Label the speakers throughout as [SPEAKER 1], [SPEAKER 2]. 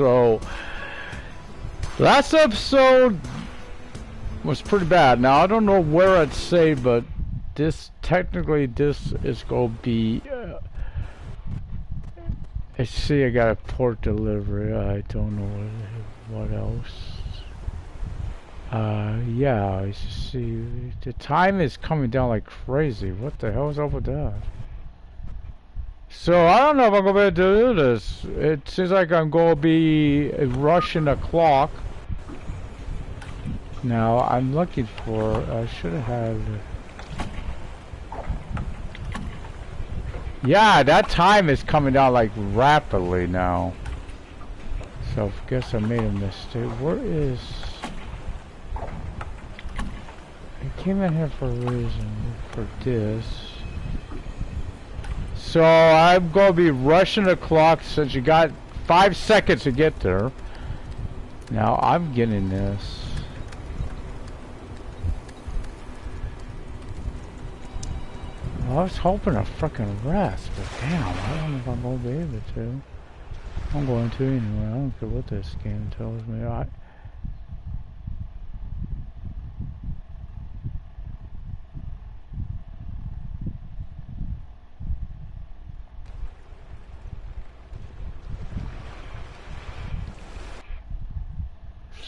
[SPEAKER 1] So last episode was pretty bad. Now I don't know where I'd say, but this is gonna be. I see. I got a port delivery. I don't know what else. Yeah. I see. The time is coming down like crazy. What the hell is up with that? So I don't know if I'm gonna be able to do this. It seems like I'm gonna be rushing the clock. Now I'm looking for. I should have had. Yeah, that time is coming down like rapidly now. So I guess I made a mistake. Where is? I came in here for a reason. For this. So I'm gonna be rushing the clock since you got 5 seconds to get there. Now I'm getting this. I was hoping to frickin' rest, but damn, I don't know if I'm gonna be able to. I'm going to anyway. I don't care what this game tells me.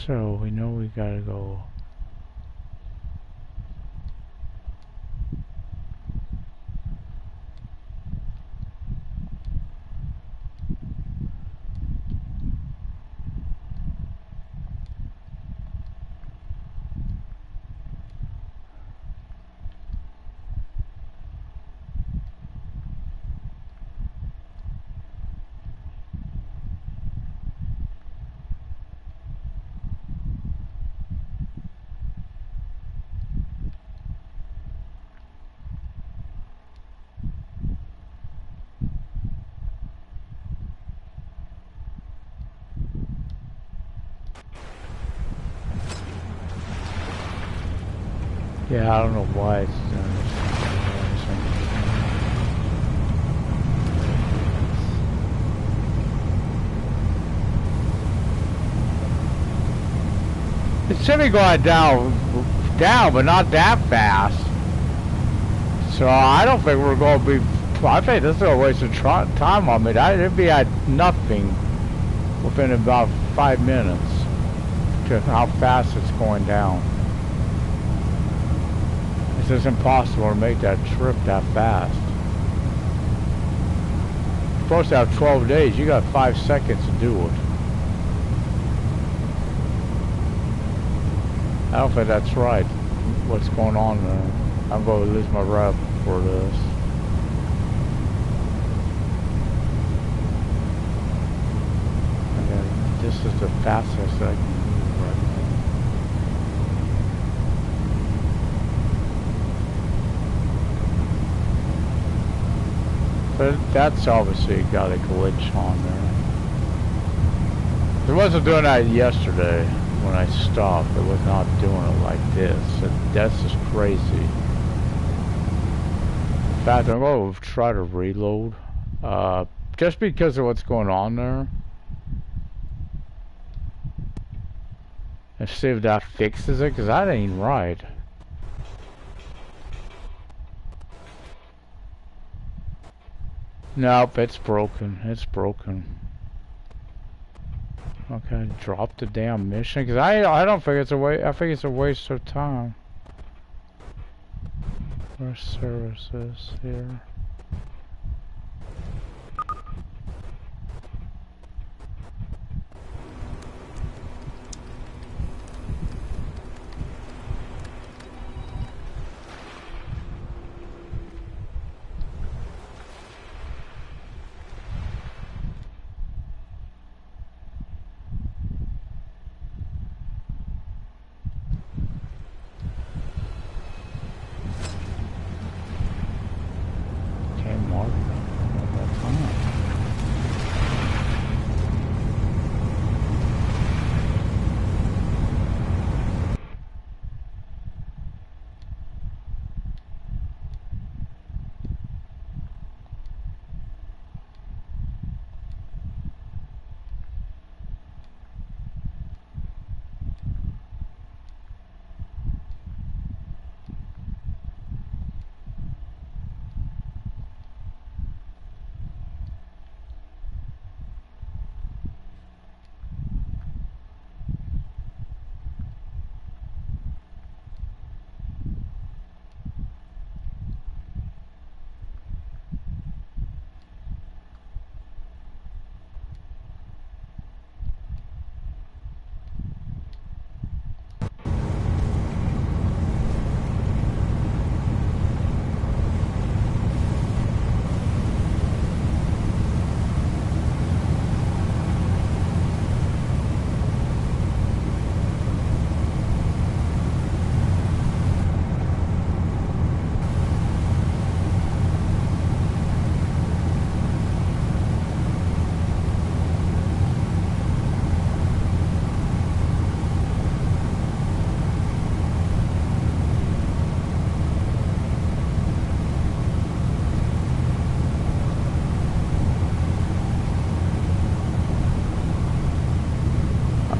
[SPEAKER 1] So we know we gotta go. Yeah, I don't know why it's doing this. It should be going down, but not that fast. So I don't think we're going to be. I think this is a waste of time on me. It'd be at nothing within about 5 minutes. Just how fast it's going down. It's just impossible to make that trip that fast. You're supposed to have 12 days. You got 5 seconds to do it. I don't think that's right. What's going on there? I'm going to lose my rep for this. Okay, this is the fastest I can move right now. But that's obviously got a glitch on there. It wasn't doing that yesterday when I stopped. It was not doing it like this. That's just crazy. In fact, I'm going to try to reload. Just because of what's going on there. And see if that fixes it, because that ain't right. Nope, it's broken. It's broken. Okay, drop the damn mission, because I don't think it's a waste. I think it's a waste of time. Where's services here?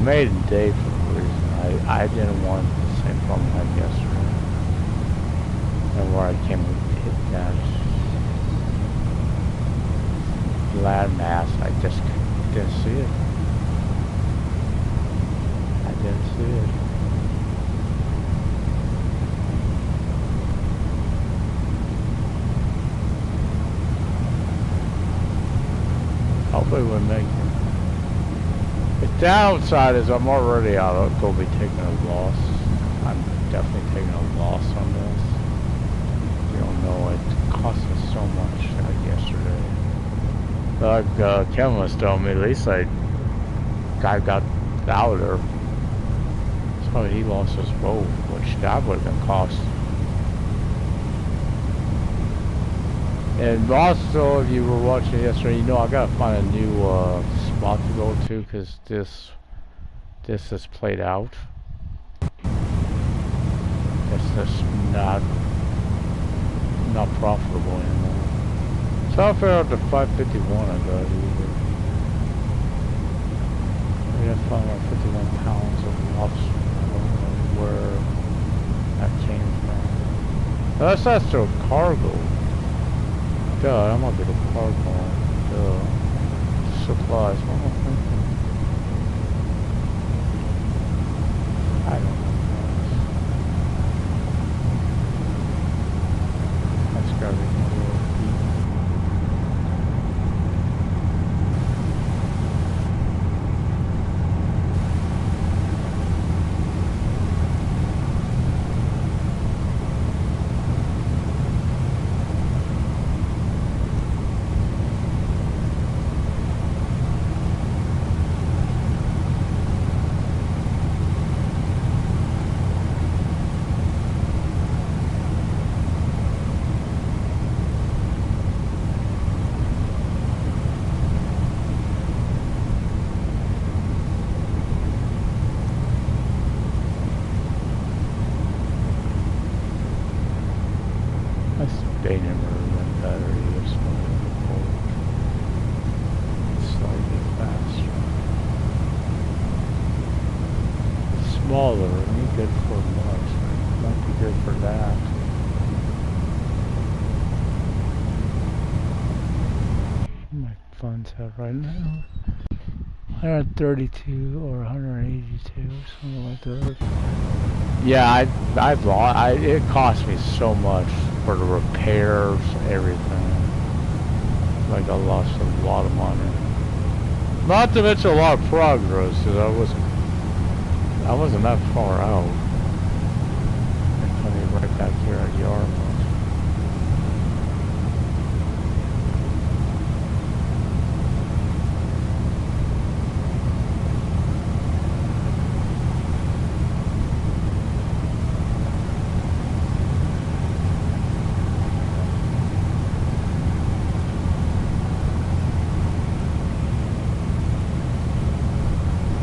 [SPEAKER 1] maiden day for a reason. I didn't want the same problem I had yesterday. And where I came and hit that landmass, I just didn't see it. I didn't see it. Hopefully we'll make it. The downside is I'm already out. I'll be taking a loss. I'm definitely taking a loss on this. You don't know, it cost us so much yesterday. Like Kevin was telling me, at least guy got louder. So he lost his boat, which that would have been cost. And also, if you were watching yesterday, you know I gotta find a new spot to go to because this is played out. It's just not profitable anymore. So I'll figure out the 551 I got either. We have 551 pounds of lobster. I don't know where that came from. That's still cargo. Duh, that might be the cargo. Duh. Supplies. What am I thinking? I don't know. That's gotta be more. Smaller, ain't good for much. Might be good for that. My funds have right now 132 or 182, something like that. Yeah, I've lost. It cost me so much for the repairs, everything. Like I lost a lot of money. Not to mention a lot of progress, because I wasn't that far out. I'm coming right back here at Yarmouth.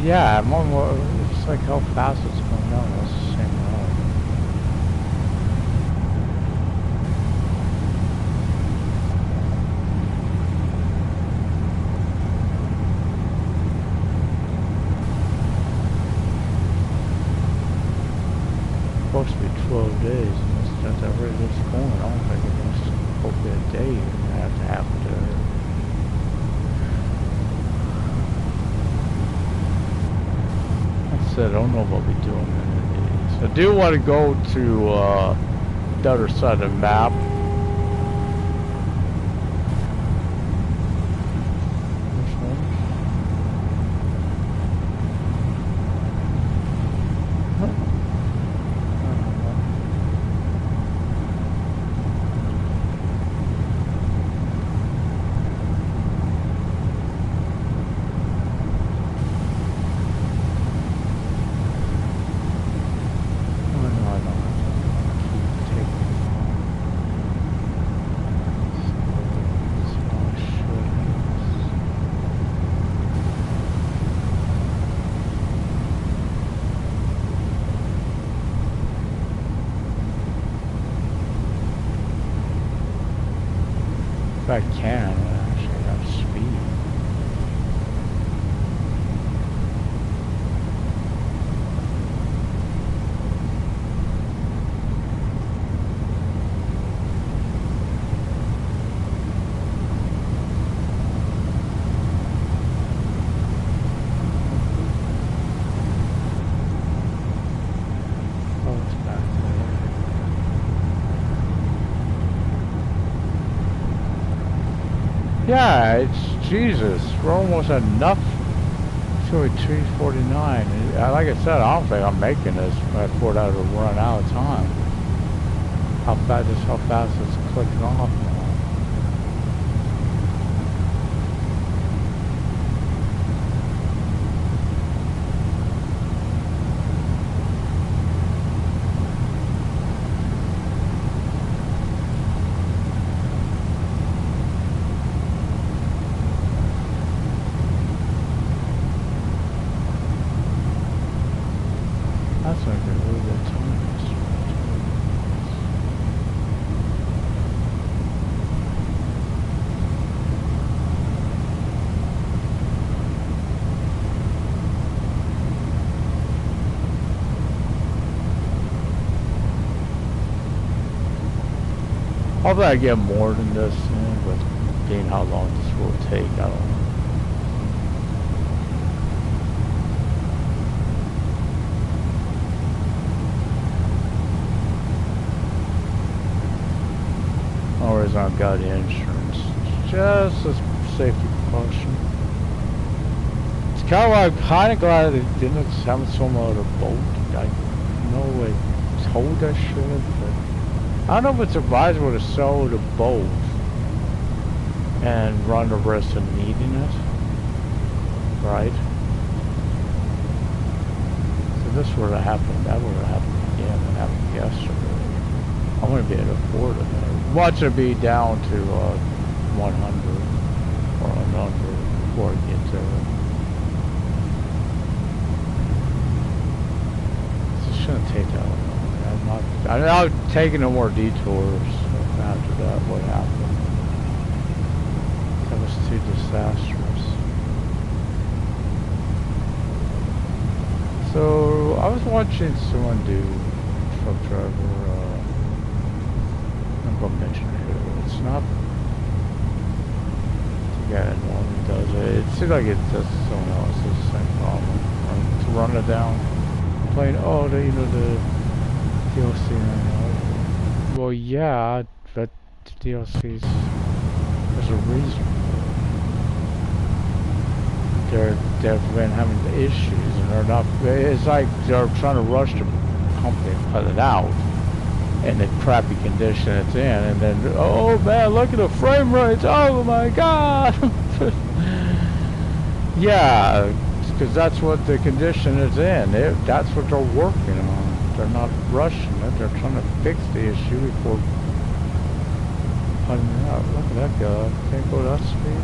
[SPEAKER 1] Yeah, it's like how fast it's going down. That's the same road. Supposed to be 12 days, and that's the rate it's going. I don't think it's supposed to be a day. You're gonna have to. I don't know what we're doing in these. I do want to go to the other side of the map. Yeah, it's Jesus. We're almost at enough. It's only 2:49. Like I said, I don't think I'm making this before that will run out of time. How fast it's clicking off now. That's not good. A little bit of time. Hopefully I get more than this, but being how long this will take, I don't know. Or is I've got insurance. Just a safety precaution. It's kind of glad they didn't have some other boat. I know they told that shit, but I don't know if it's advisable to sell the boat and run the risk of needing it, right? So this would have happened, that would have happened again, it happened yesterday. I wouldn't be able to afford it. Watch it be down to 100 or under before I get to it. So it shouldn't take that long. I'm not taking no more detours after that. What happened? That was too disastrous. So I was watching someone do truck driver. I'm gonna mention it here. It's not the guy that normally does it. It seems like it's just someone else's same problem. To run it down, playing. Oh, you know the DLC right now. Well, yeah, but DLCs, there's a reason. They've been having issues, and they're not. It's like they're trying to rush the company and put it out in the crappy condition it's in, and then oh man, look at the frame rates. Oh my god. Yeah, because that's what the condition is in. That's what they're working on. They're not rushing it. They're trying to fix the issue before putting it out. Look at that guy. Can't go that speed.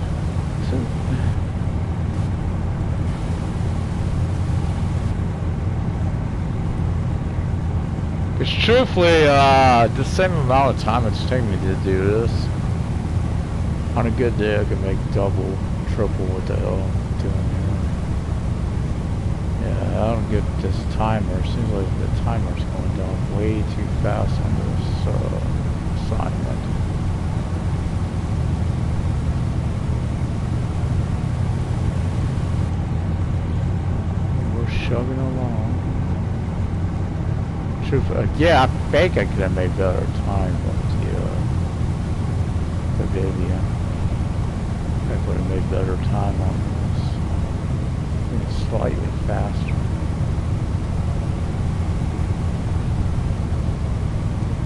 [SPEAKER 1] Because truthfully, the same amount of time it's taking me to do this, on a good day I could make double, triple what the hell I'm doing here. Yeah, I don't get this timer. It seems like the timer's going down way too fast on this assignment. We're chugging along. Yeah, I think I could have made better time with the Vivian. I could have made better time on this. I think it's slightly faster.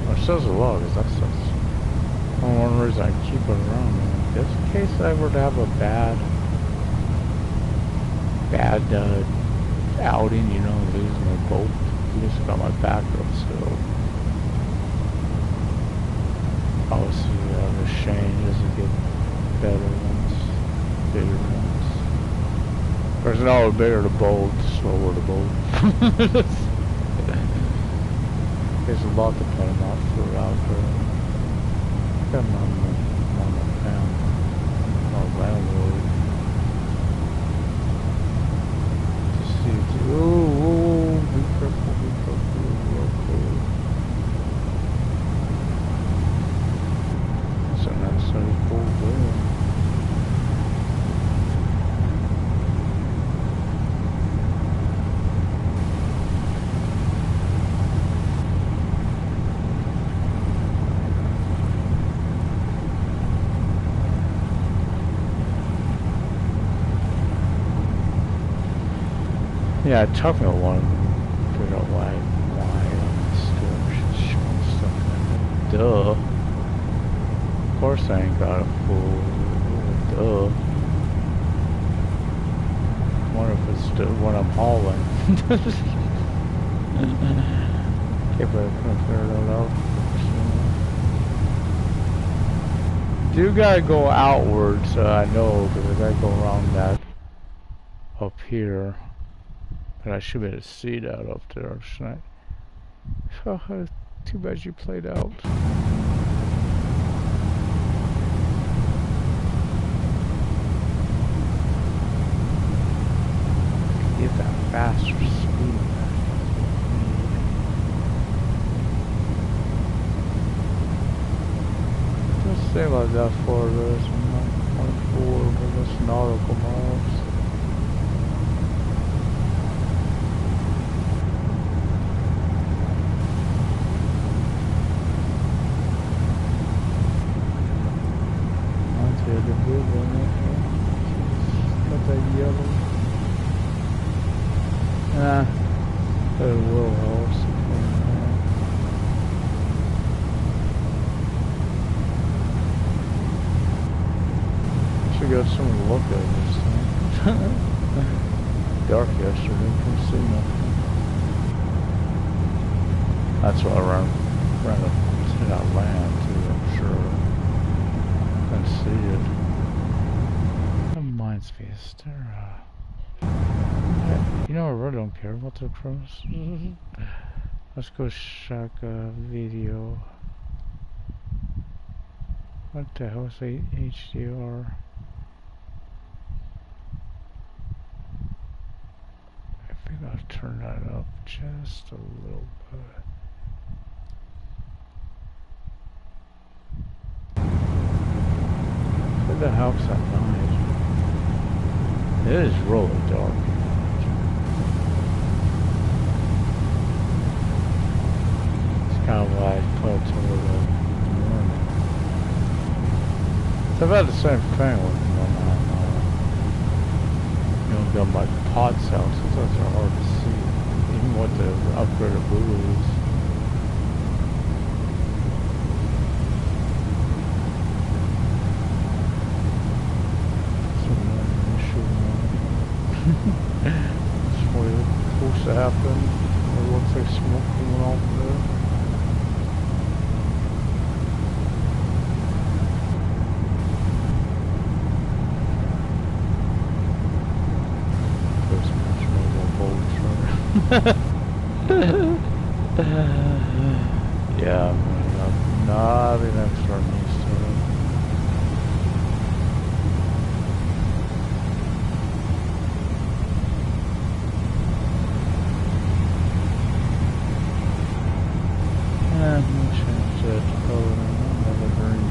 [SPEAKER 1] Well, it shows a lot, because that's one reason I keep it around. Man. Just in case I were to have a bad outing, you know, losing my boat. I just got my backup still. Obviously, the Shane doesn't get better ones, bigger ones. There's no bigger the bolt, slower the bolt. There's a lot to put them out for out there. Got my family, my landlord. To see, ooh, be careful, real cool. That's a nice cool there. Yeah, it took me a while to figure out why I'm still showing stuff like that. Duh. Of course I ain't got a full. Duh. I wonder if it's still when I'm hauling. Okay, but I couldn't figure that out. Do gotta go outwards, I know, because I gotta go around that up here. But I should be able to see that up there, shouldn't I? Oh, too bad you played out. Get that faster speed. Just say about that for this 1.4, but that's nautical miles. The blue one got that yellow. That will help. Should got someone to look at this thing. Dark yesterday, couldn't see nothing. That's why I ran to that land too, I'm sure. See it. That reminds me, is there you know, I really don't care about the cross. Let's go check a video. What the hell is HDR? I think I'll turn that up just a little bit. The house at night. It is really dark. It's kind of why I put it till the morning. So I've had the same thing with got my pod cells. Those are hard to see, even with the upgraded Blu-rays. That's what it's supposed to happen. It looks like smoke coming off there. Yeah, I'm not an extra used to it. I'm gonna change that to color another green.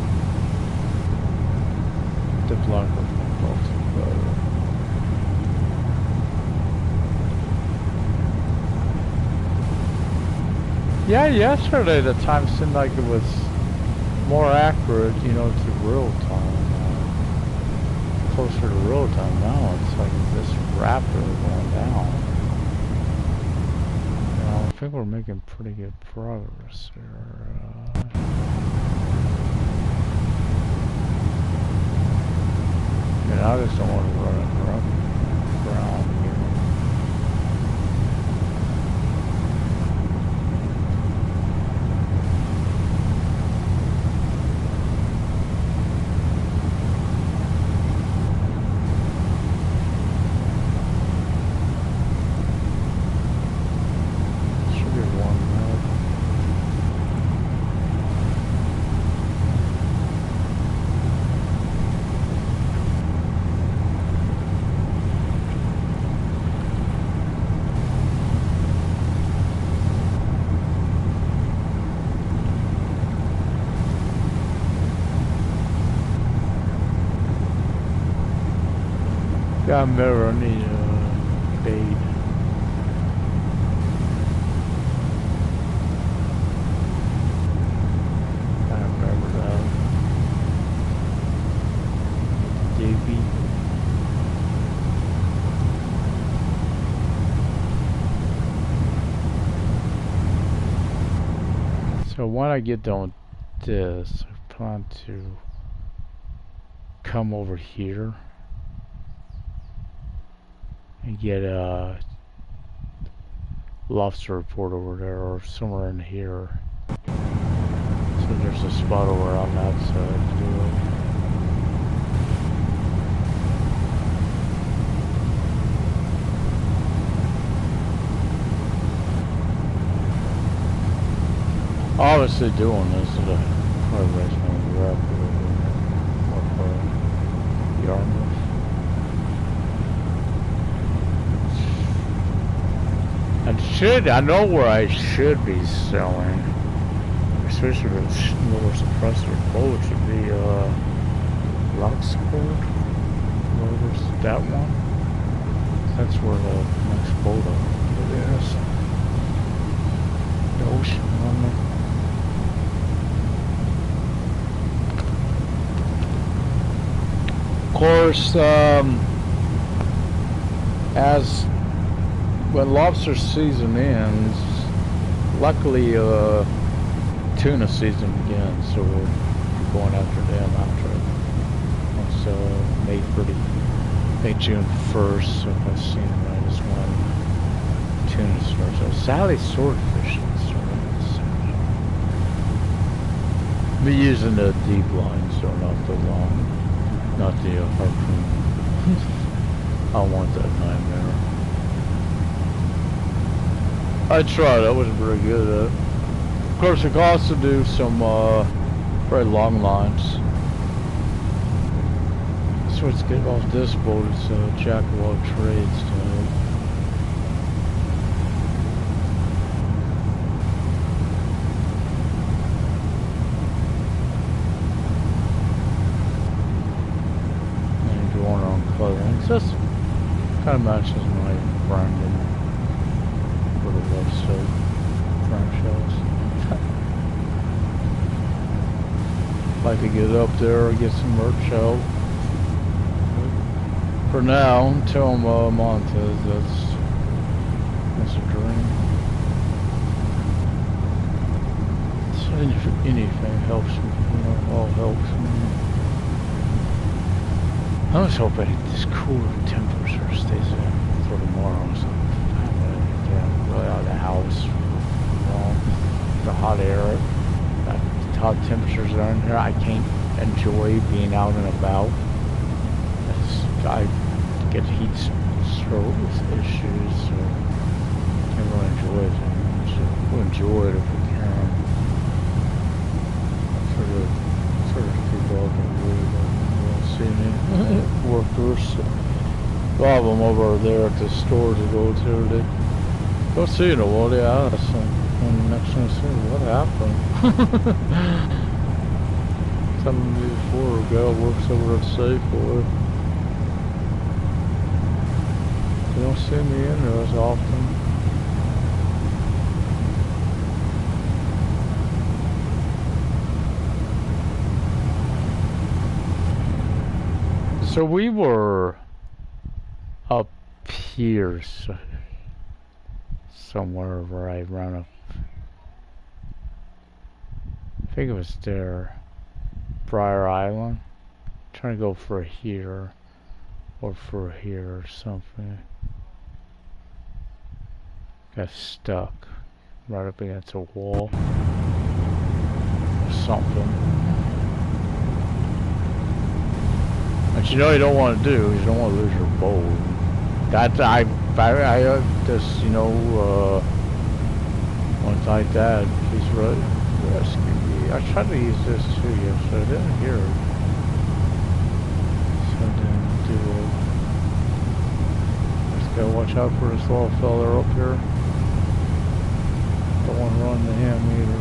[SPEAKER 1] The black of my Baltic better. Yeah, yesterday the time seemed like it was more accurate, you know, to real time. Closer to real time now, it's like this rapidly going down. You know, I think we're making pretty good progress here. And I just don't want to run around here. Got a mirror on the bait. I remember that. JB. So when I get done with this, I plan to come over here and get a lobster report over there or somewhere in here. So there's a spot over on that side to do it. Obviously doing this is a raising on the raft of Yarmouth. I know where I should be selling, especially with lower suppressor boats, would be Rocksport. There's that one. That's where the next boat is. The ocean on there. Of course, as when lobster season ends, luckily tuna season begins, so we'll be going after them after it. It's May June 1st, so if I've seen it right, is when tuna starts. So Sally's swordfish starts. Be using the deep lines, so not the long, not the harpoon. I don't want that nightmare. I tried, I wasn't very good at it. Of course, I can also do some very long lines. So let's get off this boat, it's a jack of all trades tonight. And going on clothing. This kind of matches my branding. So franchise. Like to get up there or get some merch out. For now, until I'm Montez, that's a dream. So anything helps me, you know, all helps me. I was hoping this cooler temperature stays in for tomorrow. So really out of the house, the hot air, the hot temperatures are in here. I can't enjoy being out and about. I get heat stroke issues, so I can't really enjoy it. So we'll enjoy it if we can. Sort of people out there really see me. Workers, a lot of them over there at the store to go to. They don't see you in a while, yeah. So when next thing I see, what happened? Something before a girl works over at Safeway. They don't see me in there as often. So we were up here. So somewhere where I ran up. I think it was there. Briar Island. I'm trying to go for here or for here or something. Got stuck right up against a wall or something. But you know you don't want to do is you don't want to lose your boat. That's I just, you know, once like that, he's really rescued me. I tried to use this too yesterday, I didn't hear it. So I didn't do it. Just gotta watch out for this little fella up here. Don't want to run to him either.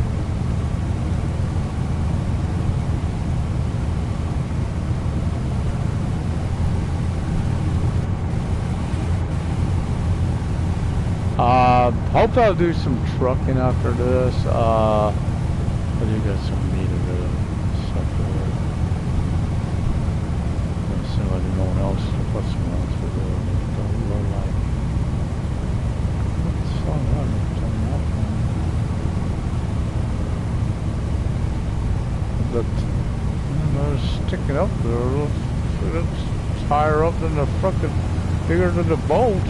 [SPEAKER 1] Hope I'll do some trucking after this. I do got some meat of it. Stuff there. I'm assuming no one else to put some else for the low light. What's on that? It's higher up than the fucking, bigger than the boat.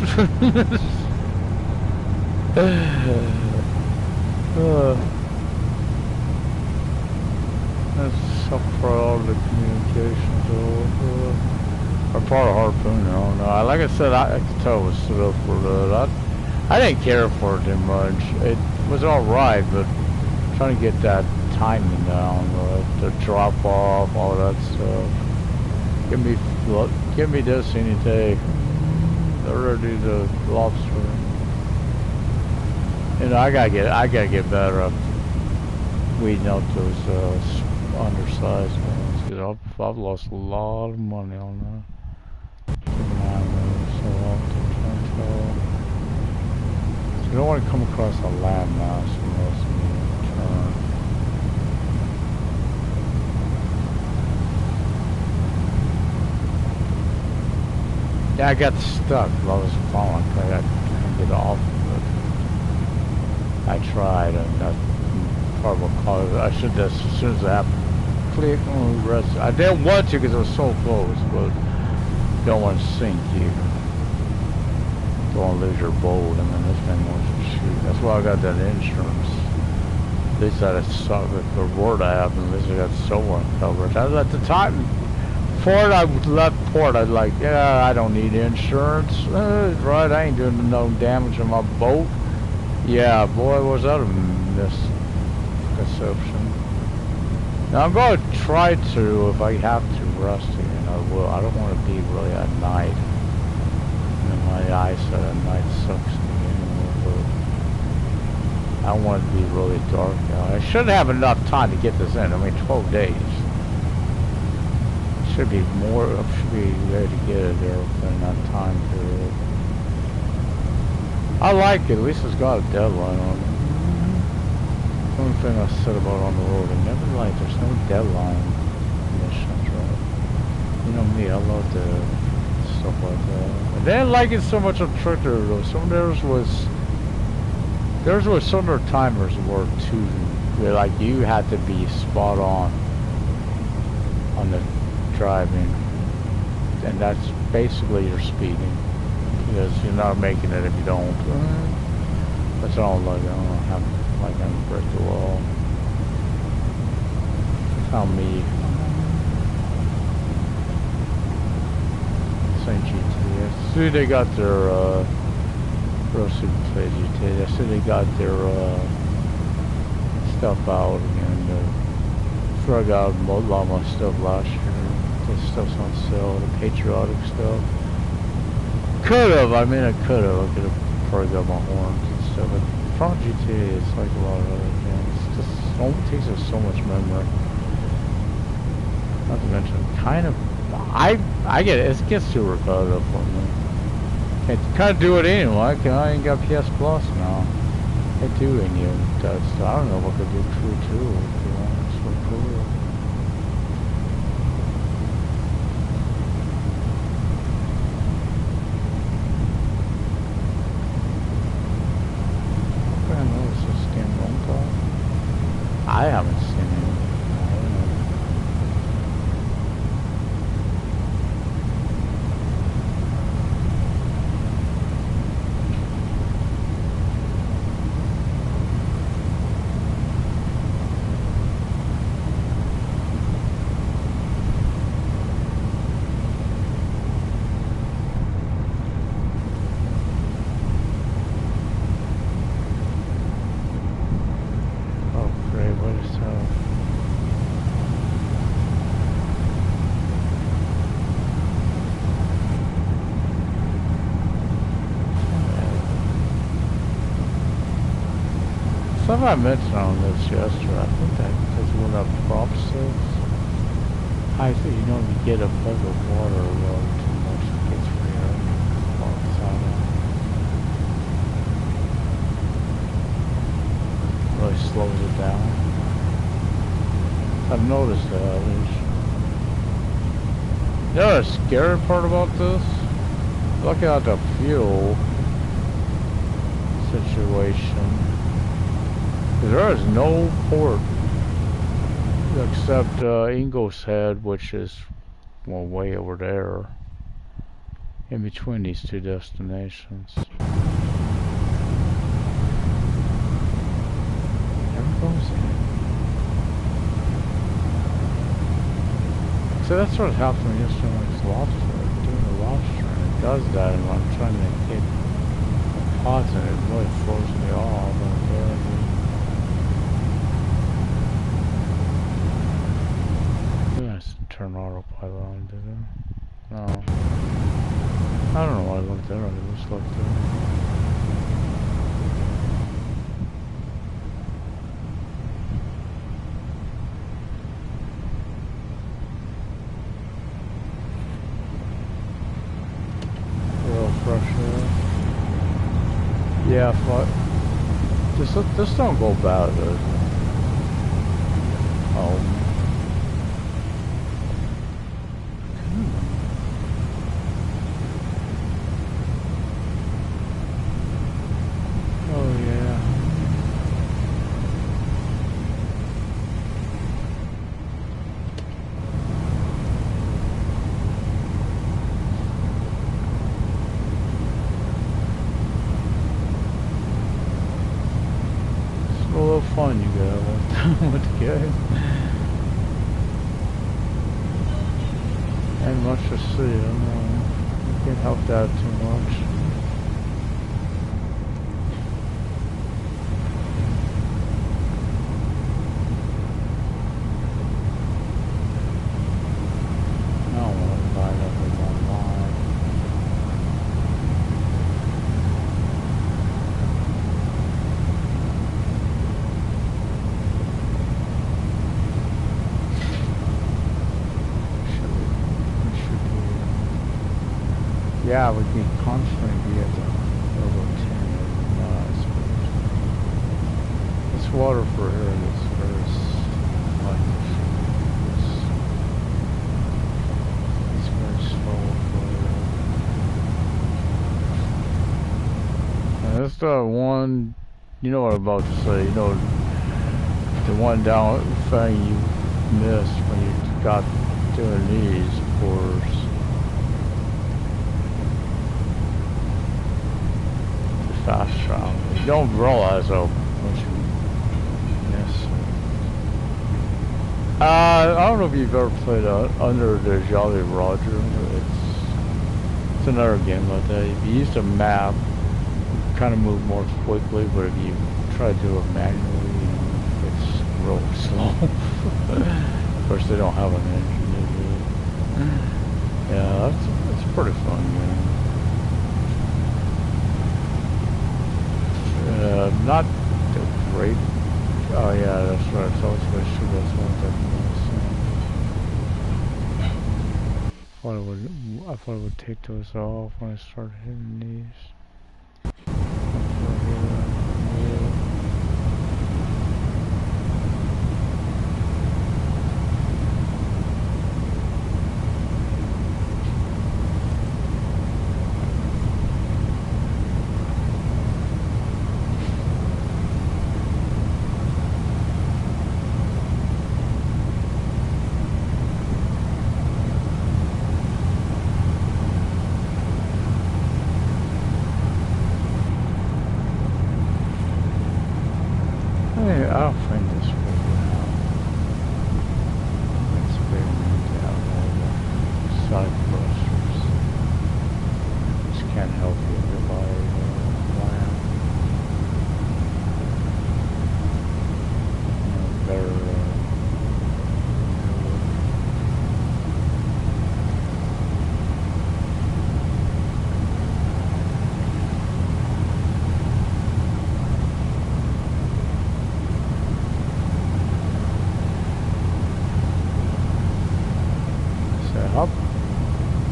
[SPEAKER 1] That's up for all the communications. Or part of harpoon, I don't know. Like I said, I could tell it was set up for that. I didn't care for it too much. It was alright, but trying to get that timing down, the drop off, all that stuff. Give me this any day. They're ready to lobster. You know, I gotta get better at weeding out those undersized ones, because I've lost a lot of money on that. You don't want to come across a landmass unless you turn. Yeah, I got stuck while I was falling. I couldn't get off of it. I tried, and that part of what caused it. I should have, as soon as that happened, click on the rest. I didn't want to because it was so close, but you don't want to sink you. Don't want to lose your boat, and then this thing wants to shoot. That's why I got that insurance. They said it sucked with the reward I have, and at least I got solar coverage. I was at the time, before I left port, I was like, yeah, I don't need insurance. Right, I ain't doing no damage on my boat. Yeah, boy, was that a misconception. Now I'm going to try to, if I have to, rust it, and I will. I don't want to be really at night. My eyesight at night sucks me anymore, but I want it to be really dark out. I should have enough time to get this in. I mean, 12 days. Should be more. I should be ready to get it there within that time period. I like it. At least it's got a deadline on it. The only thing I said about on the road, I never like. There's no deadline missions, right? You know me. I love the stuff like that. I didn't like it so much on Tractor though. Some of theirs was some of their timers were too, like you had to be spot on the driving, and that's basically you're speeding because you're not making it if you don't. That's all. Like I don't have like I'm break the wall. Found me. GTA. See, they got their Rosu play GTA. I see they got their stuff out again. I got a lot of my stuff last year. The stuff's on sale. The patriotic stuff. Could have. I mean, I could have. I could have probably got my horns and stuff. But from GTA, it's like a lot of other things. It just only takes up so much memory. Not to mention, kind of. I get it. It gets too repetitive for me. Can't kind of do it anyway. I ain't got PS Plus now. I do in you. That's, I don't know what could do True 2 if you want. It's so cool. I know it's a Steam Rental. I haven't seen it. I mentioned on this yesterday. I think that because when a prop says, I think you know if you get a bug of water or too much, it gets rare. Really slows it down. I've noticed that. You know the scary part about this? Look at the fuel situation. There is no port except Ingleshead, which is well, way over there, in between these two destinations. Never goes in. So that's what happened when you're doing this lobster, doing the lobster. And it does that, and when I'm trying to get pots, and it really throws me off. Turn autopilot on, did it? No. I don't know why I looked there. I just looked there. Real fresh air. Yeah, but this don't go bad, does it? Oh. Fun you got with the game. Ain't much to see, I know. You can't help that too much. I don't want to buy that with online. Yeah, we can constantly be at the level 10 or not, I suppose. This water for here is very it's very slow for here. And that's the one, you know what I'm about to say, you know, the one down thing you missed when you got doing these, of course. Fast travel. You don't realize how much you miss. I don't know if you've ever played Under the Jolly Roger. It's another game like that. If you use a map, you kind of move more quickly, but if you try to do it manually, you know, it's real slow. Of course, they don't have an engine, do they? Yeah, that's a pretty fun game. Not great. Oh yeah, that's right. It's always good to shoot those ones. I thought it would take those off when I started hitting these. I don't think this will be out. It's very neat to have all the side thrusters. Just can't help you by land. Better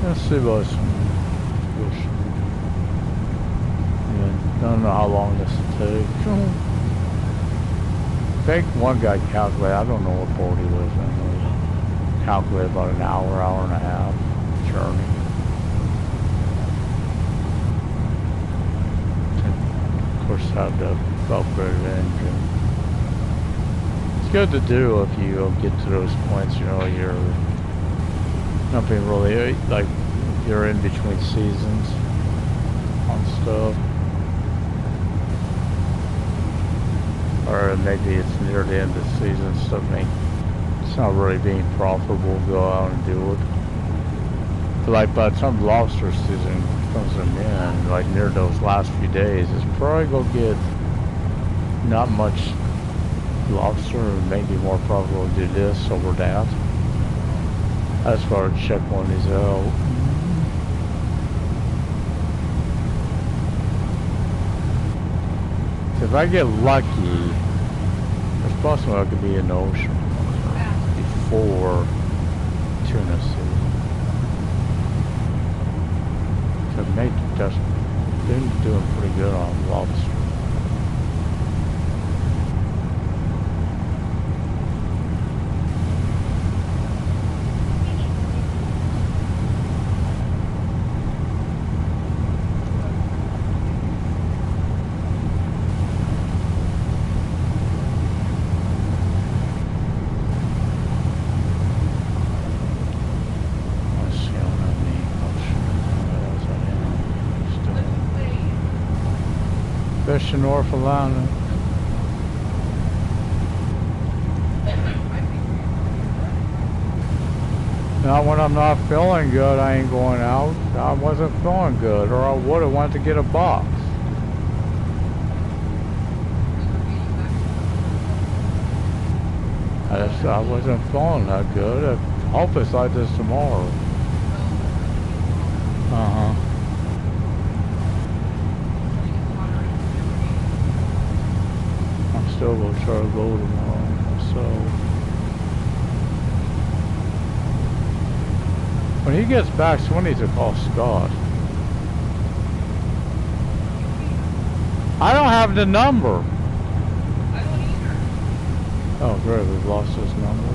[SPEAKER 1] let's see about some fish. Yeah, I don't know how long this will take. I think one guy calculated, I don't know what boat he was in, calculated about an hour, hour and a half journey. And of course, have the upgraded engine. It's good to do if you get to those points, you know, you're Nothing really, like, you're in between seasons on stuff. Or maybe it's near the end of the season, so it's not really being profitable to go out and do it. But like by the time lobster season comes in, like near those last few days, it's probably gonna get not much lobster and maybe more profitable to do this over that. That's why I check one of these out. If I get lucky, it's possible I could be in the ocean before tuna season. So mate, that's been doing pretty good on lobster. Fish in North Carolina. Not when I'm not feeling good, I ain't going out. I wasn't feeling good, or I would have wanted to get a box. I wasn't feeling that good. I hope it's like this tomorrow. Still gonna try to go tomorrow, so when he gets back, someone needs to call Scott. I don't have the number.
[SPEAKER 2] I don't either.
[SPEAKER 1] Oh great, we've lost his number.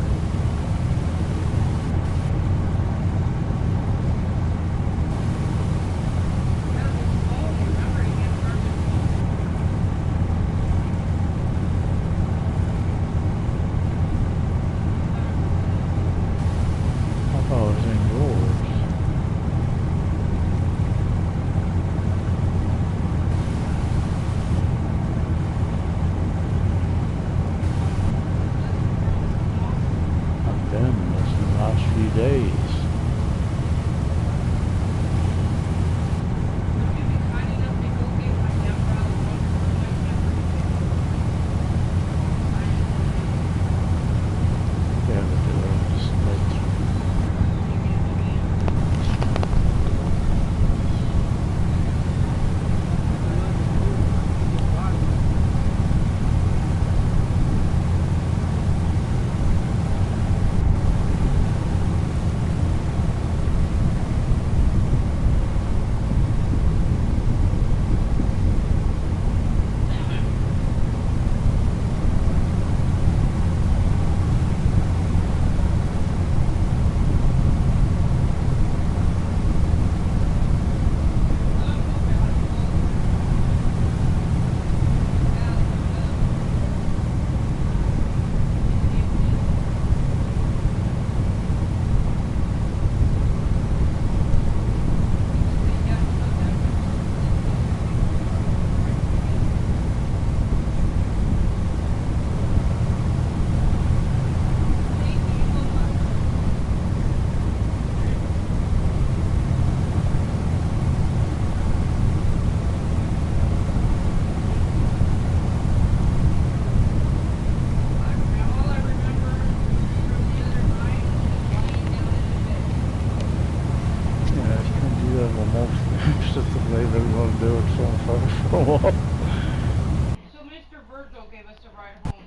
[SPEAKER 2] So Mr. Virgil gave us a ride home.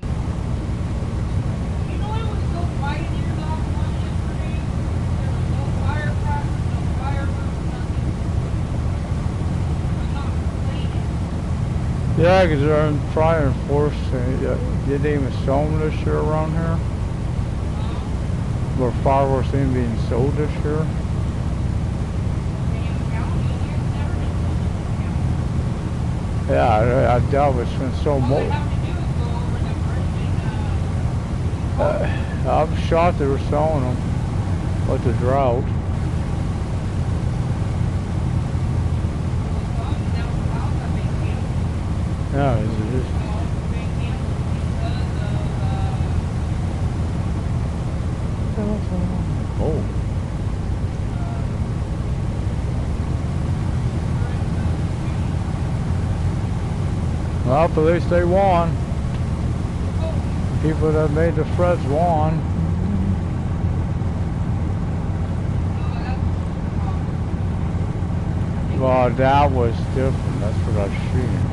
[SPEAKER 2] You know it was so quiet here last one yesterday? There was no firecrackers, no fireworks, nothing. I'm not complaining.
[SPEAKER 1] Yeah, because they're probably enforcing. Didn't even sell them this year around here. Where fireworks ain't being sold this year. Yeah, I doubt it's been so much. I'm shocked they were selling them. With the drought. Yeah, it's just... Oh. Well, at least they won. People that made the threats won. Well, that was different. That's what I was shooting at.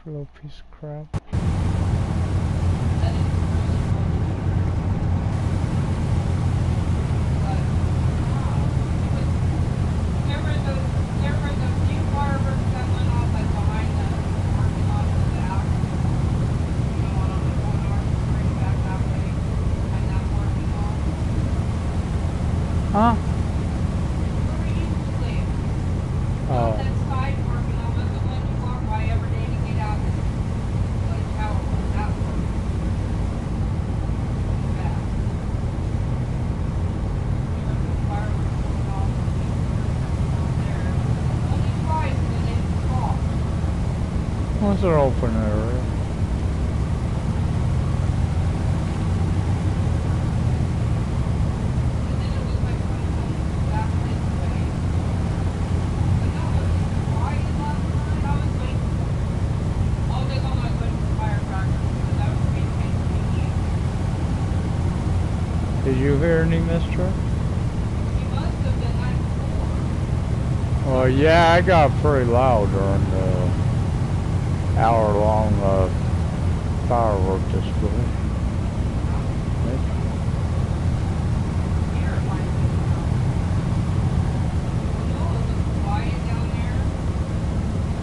[SPEAKER 1] Little piece of crap. Huh? Oh. What's an open area? Did you hear any, mister? Well, yeah, I got pretty loud during the hour-long firework display.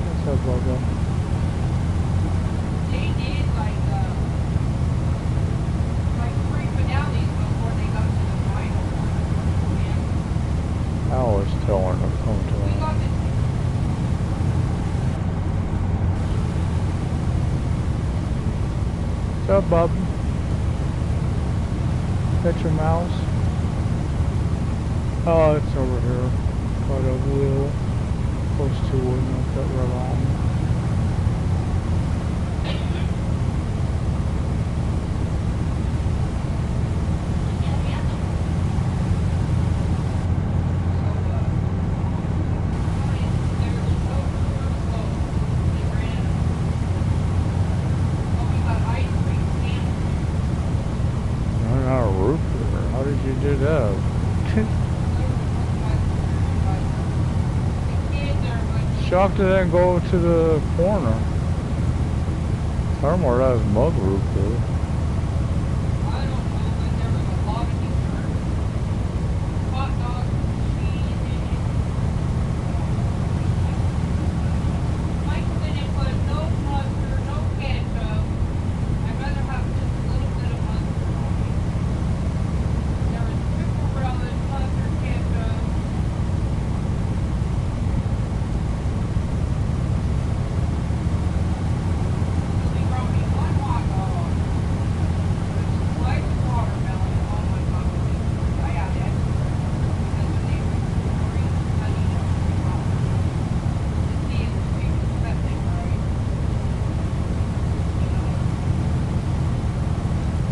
[SPEAKER 1] What's up, Bubba?
[SPEAKER 2] They did like 3 finales before they got to the final one.
[SPEAKER 1] I was telling them, come to
[SPEAKER 2] We
[SPEAKER 1] them.
[SPEAKER 2] got the
[SPEAKER 1] What's up, Bub? Pet your mouse? Oh, it's over here. Got a wheel close to it, not that right on. Shocked it didn't go to the corner. Somewhere has mud roof though.
[SPEAKER 2] I don't know, but there was a lot of dessert. Hot dogs, cheese, Mike didn't put no mustard, no ketchup. I'd rather have just a little bit of mustard on it. There was Pickle Brothers, mustard, ketchup. He brought me one hot dog. Slice of watermelon on my bucket. I got extra. Because the neighbors were green honey nut. To see if the people accepted, right? You know.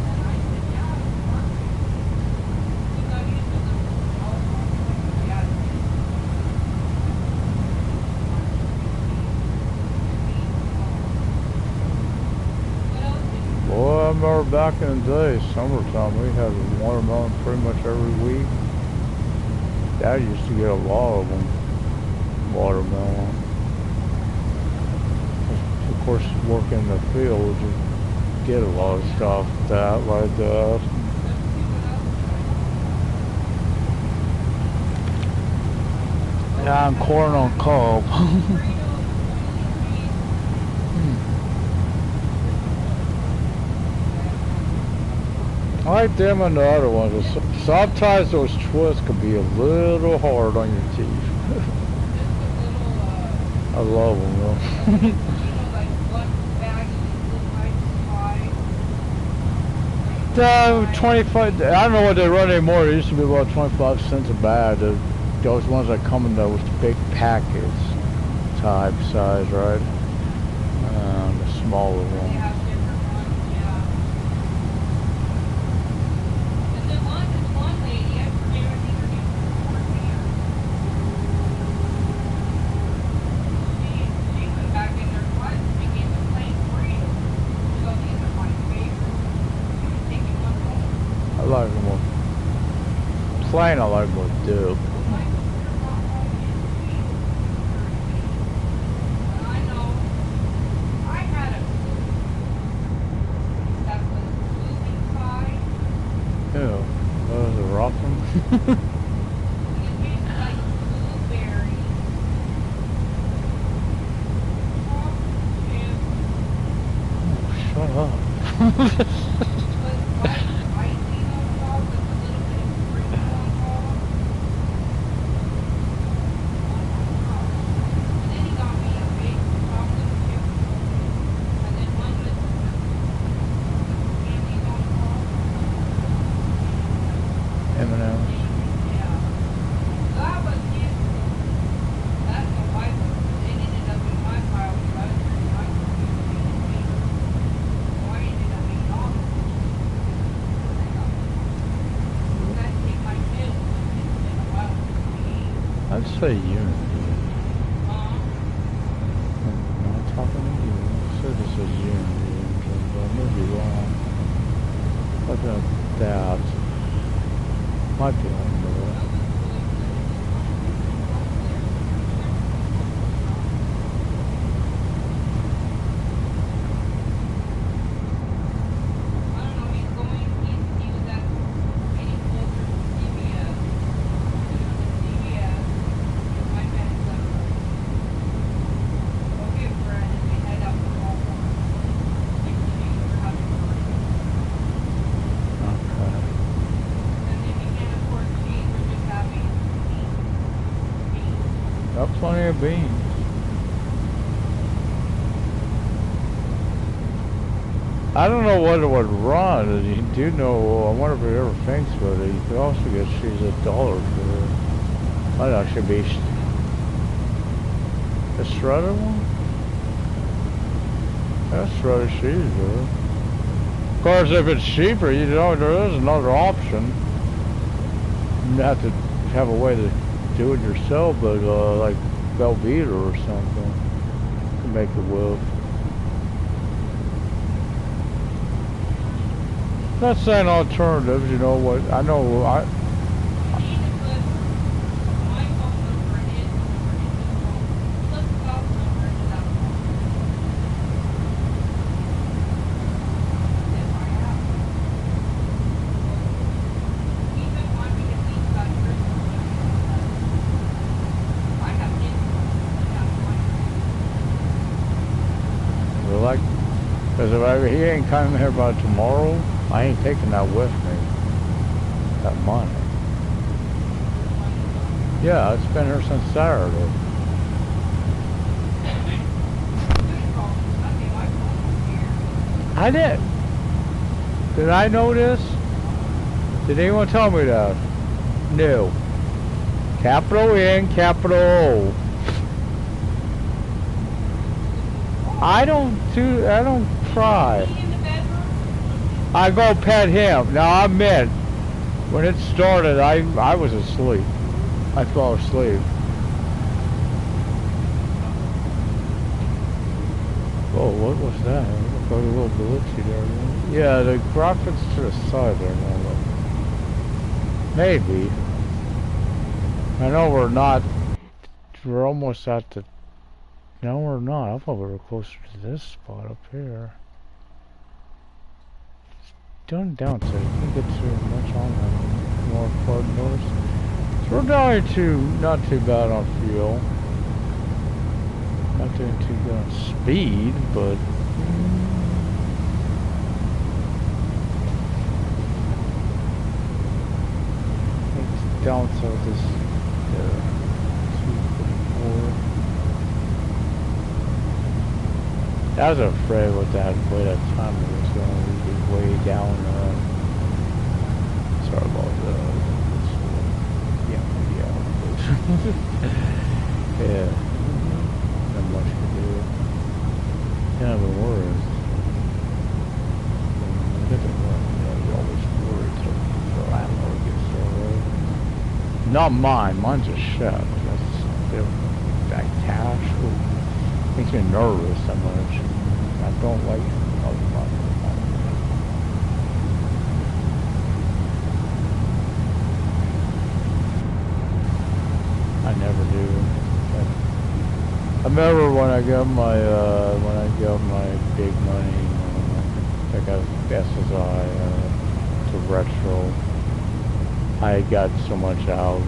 [SPEAKER 2] And I said, yeah, it's perfect. He got used to the all yeah, what else did you
[SPEAKER 1] Boy, I remember back in the day, summertime, we had watermelon pretty much every week. Dad used to get a lot of them. Watermelon. Of course, working in the field, you get a lot of stuff that like that. Yeah, and corn on cob. I like them and the other ones. Sometimes those twists can be a little hard on your teeth. I love them though. The 25, I don't know what they run anymore. It used to be about 25 cents a bag. Those ones that come in those big packets type size, right? The smaller one. I like them more plain. I like more dip. Yeah, those are rocking. Shut up. M&M's. I'd say unity. I'm not talking to you. I said this is unity, but I may be wrong. But that might be on the got plenty of beans. I don't know what it would run. You do know, I wonder if it ever thinks about it. You could also get she's $1 for it. Might actually be a shredder one? That's shredded cheese, though. Of course, if it's cheaper, you know, there is another option. You have to have a way to do it yourself, but like Velveeta or something to make it whip. Not saying alternatives, you know what? I know like, because if he ain't coming here by tomorrow, I ain't taking that with me. That money. Yeah, it's been here since Saturday. I did. Did I know this? Did anyone tell me that? No. Capital N, capital O. I don't try. I go pet him. Now I admit, when it started, I was asleep. I fell asleep. Oh, what was that? Look like a little glitchy there. Yeah, the graphics to the side there now. Maybe. I know we're not. We're almost at the. No, we're not. I thought we were closer to this spot up here. Down down so you can get too much on that more far north. So we're down to not too bad on fuel. Not doing too good on speed, but it's down south this 244. I was afraid with that way that time it was going to be way down. Sorry about yeah. Yeah. Not much to do. Kind of a worry. You always worry till the landlord gets there. Not mine. Mine's a chef. That's that cash. Ooh. Makes me nervous so much. I don't like it. I never do. I remember when I got my big money, I got SSI to retro. I got so much out.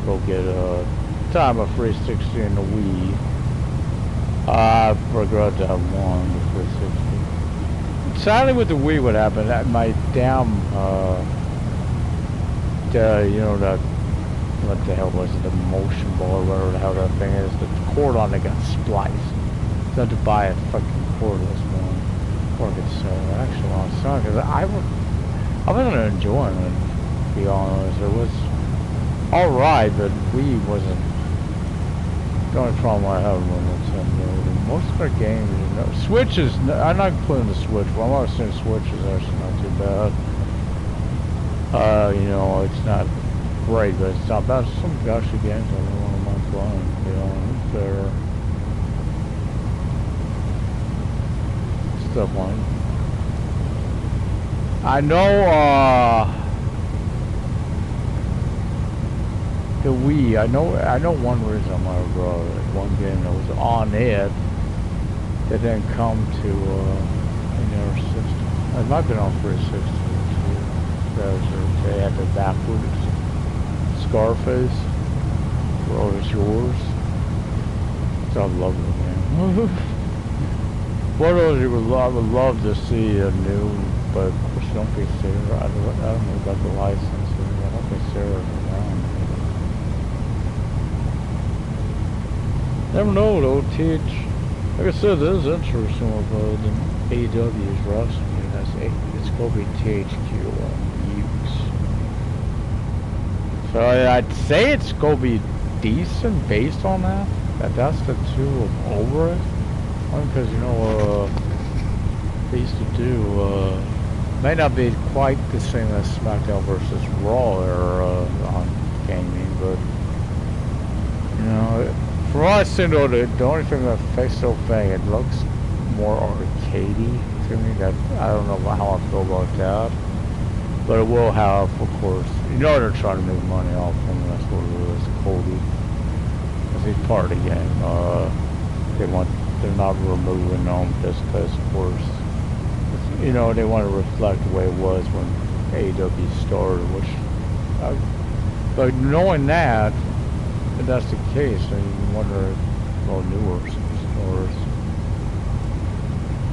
[SPEAKER 1] Go get a time of 360 in the Wii. I regret to have won the 360. Sadly, with the Wii, what happened? My damn, you know, that, what the hell was it? The motion ball, or whatever the hell that thing is. The cord on it got spliced. So I had to buy a fucking cordless one. Or get so actually on song because I wasn't enjoying it. To be honest, it was all right, but Wii wasn't. The only problem I have with Nintendo. Most of our games, you know, Switch is. I'm not including the Switch. Well, I'm not saying Switch is actually not too bad. You know, it's not great, but it's not bad. Some actually games I don't want to mind playing. You know, they're stuff one. I know. The Wii, I know one reason why I brought it. One game that was on it that didn't come to another system. It might have been on 360 too. They had the backwards Scarface. World is yours. So I love the game. What else you would love? I would love to see a new, but of course don't be serious. I don't know about the license. I don't think Sarah's around. Never know though, like I said, this is interesting with AEW's wrestling. It's going to be THQ on Use. So I'd say it's going to be decent based on that. That's the two over it. Because, you know, they used to do, may not be quite the same as SmackDown versus Raw or on gaming, but, you know, from what I've seen, though, the only thing that affects the thing, it looks more arcadey to me. That I don't know how I feel about that, but it will have, of course, you know, they're trying to make money off him. That's what it is, Cody. Because he's part of the game. They're not removing them just because, of course, you know, they want to reflect the way it was when AEW started. Which, but knowing that. If that's the case, then you wonder about newer stores.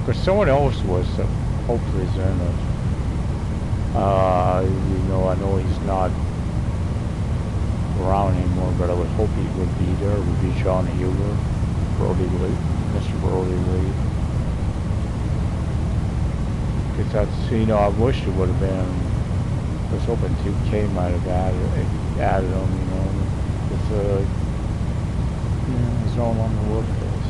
[SPEAKER 1] Because someone else was, hopefully is in it. You know, I know he's not around anymore, but I would hope he would be there. It would be John Huber, Brody Lee, Mr. Brody Lee. Because that's, you know, I wish it would have been, I was hoping 2K might have added him, you know. Yeah, it's no longer worth this.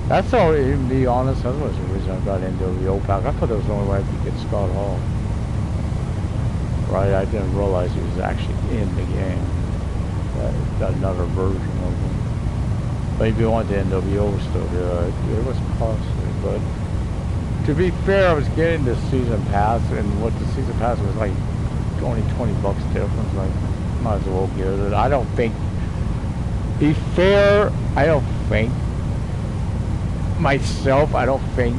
[SPEAKER 1] That's all, to be honest, that was the reason I got into the OPAC. I thought that was the only way I could get Scott Hall. Right, I didn't realize he was actually in the game. Another version of him. But if you want the NWO still do it, it was costly. But to be fair, I was getting the season pass, and what the season pass was like, only 20 bucks difference. Like, might as well get it. I don't think, be fair, I don't think, myself, I don't think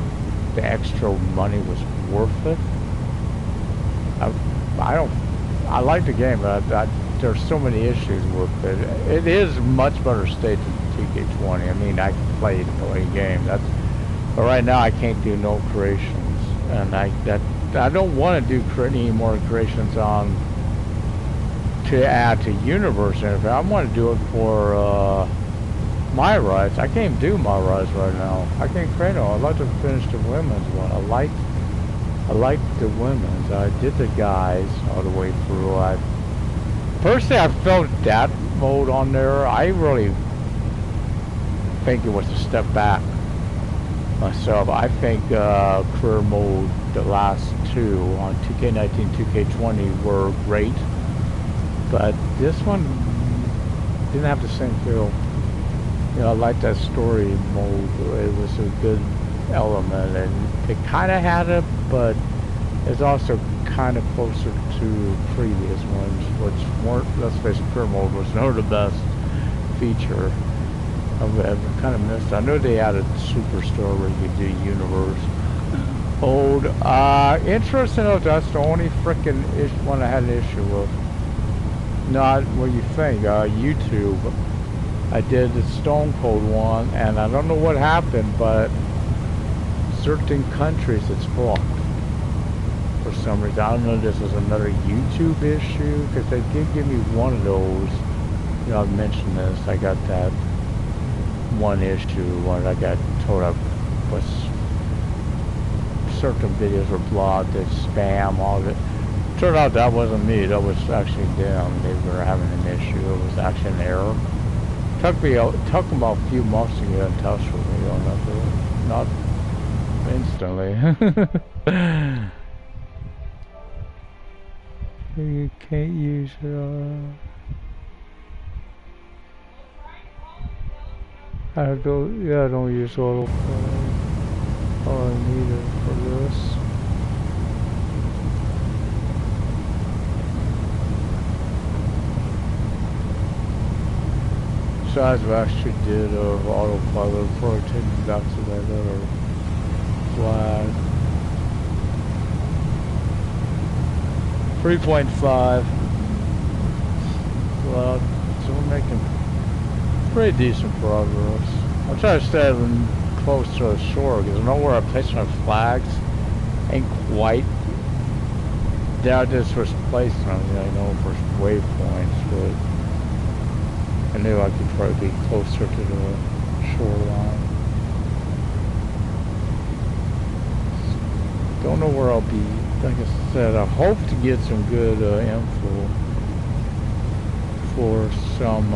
[SPEAKER 1] the extra money was worth it. I don't, I like the game, but there's so many issues with it. It is much better state than TK20. I mean, I can play the game. But right now I can't do no creations, and I don't want to do any more creations on to add to universe. And I want to do it for my rides. I can't do my rides right now. I can't create them. I'd like to finish the women's one. I like the women's. I did the guys all the way through. Personally, I felt that mode on there. I really think it was a step back myself. I think career mode, the last two on 2K19, 2K20 were great, but this one didn't have the same feel. You know, I like that story mode. It was a good element, and it kind of had it, but it's also kind of closer to previous ones, which weren't, let's face it, career mode was never the best feature. I've kind of missed. I know they added Superstore where you could do universe. Old. Interesting enough, that's the only freaking one I had an issue with. Not what you think. YouTube. I did the Stone Cold one, and I don't know what happened, but certain countries it's blocked for some reason. I don't know if this is another YouTube issue, because they did give me one of those. You know, I've mentioned this. I got that one issue when I got told I was certain videos were blocked, they spam, all of it. Turned out that wasn't me, that was actually them. They were having an issue. It was actually an error. Took them about a few months to get in touch with me on that, not instantly. You can't use it. I don't use autoplay. All I need it for this. Besides, I actually did autopilot before I take me back to that other flag. 3.5. Well, so we're making pretty decent progress. I'm trying to stay close to the shore because I know where I place my flags ain't quite. They're just for placing them, I know, for waypoints, but I knew I could probably be closer to the shoreline. Don't know where I'll be. Like I said, I hope to get some good info for some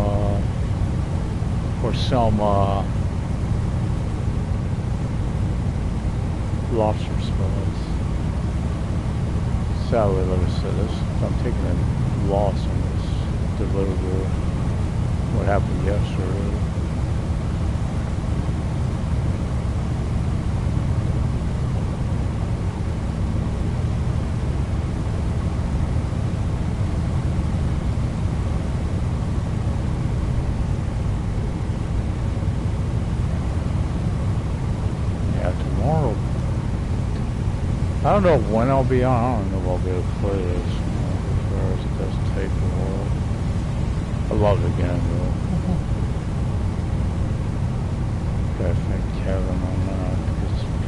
[SPEAKER 1] lobster spots. Sadly, like I said, I'm taking a loss on this deliverable. What happened yesterday. I don't know when I'll be on. I don't know if I'll be able to play this. As far as it does take a while. I love the game though. Gotta thank Kevin on that.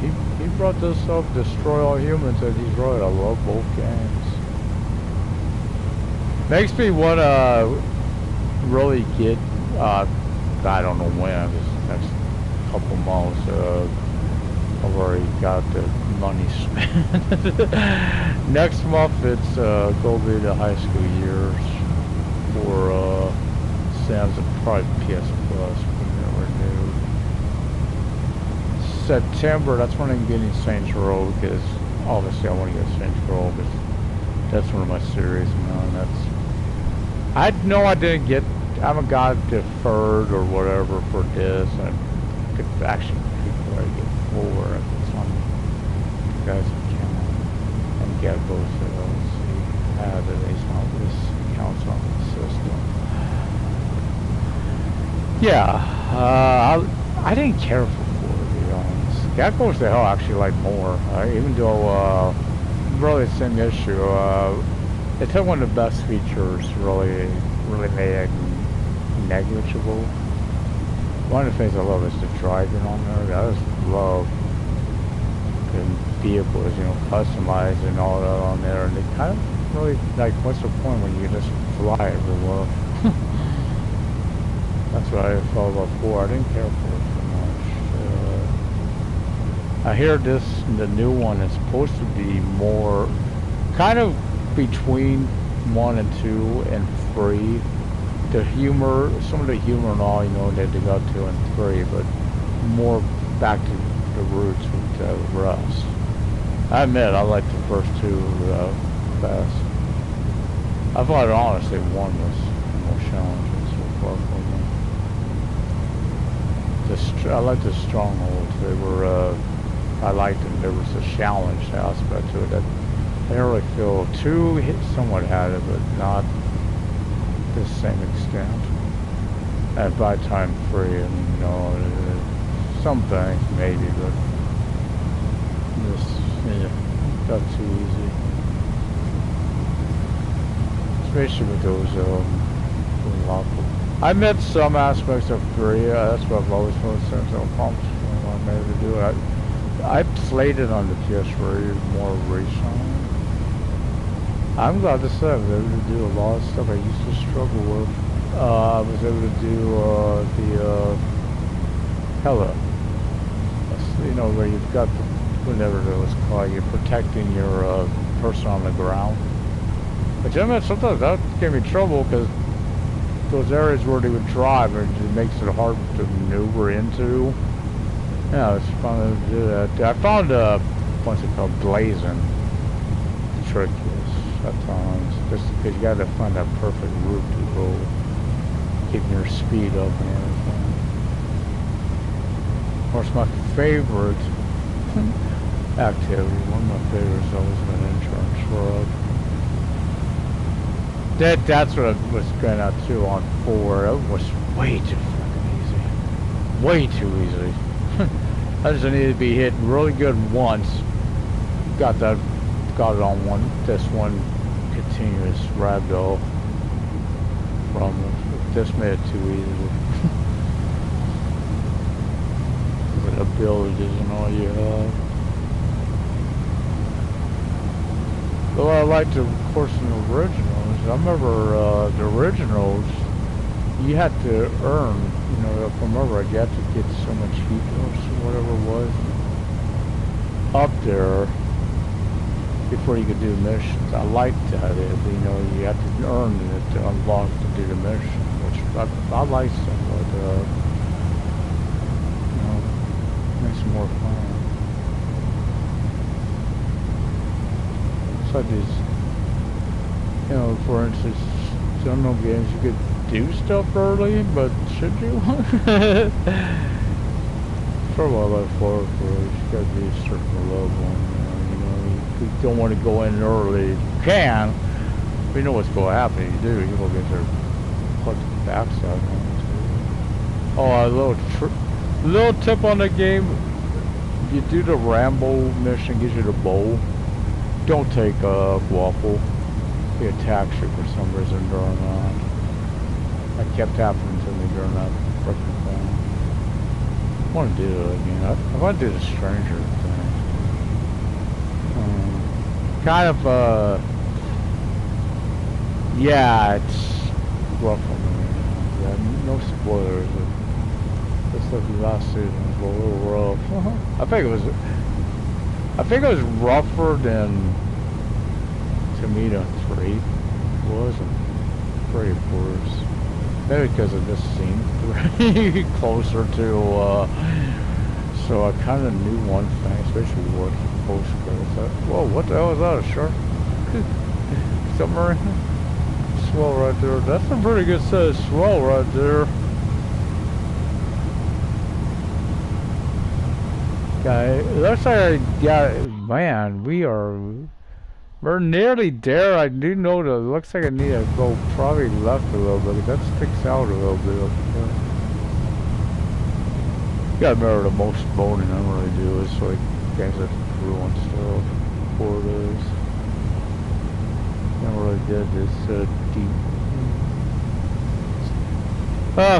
[SPEAKER 1] Because he brought this up, Destroy All Humans, and he's right. I love both games. Makes me want to really get, I don't know when, this next couple months, I've already got the money spent. Next month it's going to be the high school years for Sam's and probably PS Plus when they're renewed. September, that's when I'm getting Saints Row, because obviously I want to get Saints Row, but that's one of my series, man. I know I haven't got deferred or whatever for this. I could actually probably get 4 if it's on you guys can and get both of those. See, have it. Yeah, I didn't care for 4, to be honest. That goes to hell actually like more, even though, really the same issue, it took one of the best features, really made it negligible. One of the things I love is the driving on there. I just love the vehicles, customized and all that on there, and it kind of really, like, what's the point when you can just fly everywhere? That's what I thought about 4. I didn't care for it too much. I hear the new one is supposed to be more, kind of between 1 and 2 and 3. The humor, some of the humor and all, that they got 2 and 3, but more back to the roots with Rust. I admit, I like the first 2 best. I thought honestly 1 was more challenging so far for me. I like the strongholds. They were, I liked them. There was a challenge aspect to it that I didn't really feel 2 somewhat had it, but not to the same extent. And by time 3, some things maybe, but this, got too easy. Especially with those, lawful. I met some aspects of 3, that's what I've always felt since I'm comfortable when I'm able to do it. I played it on the PS3 more recently. I'm glad to say I was able to do a lot of stuff I used to struggle with. I was able to do the Hella. Where you've got the, whatever it was called, you're protecting your person on the ground. But I mean, sometimes that gave me trouble because those areas where they would drive, it makes it hard to maneuver into. Yeah, it's fun to do that. I found what's it called, blazing. The trick is at times just because you got to find that perfect route to go, keeping your speed up and everything. Of course, my favorite activity, one of my favorites, has always been insurance fraud. That's what I was going out to on 4. It was way too fucking easy. Way too easy. I just needed to be hit really good once. Got it on this one continuous ragdoll from it. This made it too easy. The abilities and all you have. Well, I liked, of course, in the originals. I remember the originals, you had to earn, if I remember, you had to get so much heat or whatever it was up there before you could do missions. I liked that, you had to earn it to unlock to do the mission, which I liked somewhat, makes it more fun. It's like these, for instance, some no games you could do stuff early, but should you? For a while, like 4, you gotta be a certain level. You don't want to go in early. You can, but you know what's going to happen. You do. You will get there, put the backside on it. Oh, a little tip on the game. You do the Rambo mission, gives you the bow. Don't take a waffle. He attacks you for some reason during that. That kept happening to me during that frickin' thing. I want to do it again. I want to do the Stranger thing. Kind of, yeah, it's rough on me. Yeah, no spoilers. Looks like the last season was a little rough. I think it was rougher than Tomato 3 was, and 3 of course. Maybe because of this scene 3 closer to, so I kind of knew one thing, especially what post-credits. Whoa, what the hell is that, a shark? Submarine? Swell right there. That's a pretty good set of swell right there. Guy, it looks like I got, man, we're nearly there. I do know that it looks like I need to go probably left a little bit. That sticks out a little bit up there. gotta remember the most boning I really do is like games that ruin stuff. 4 days. Never really did this deep.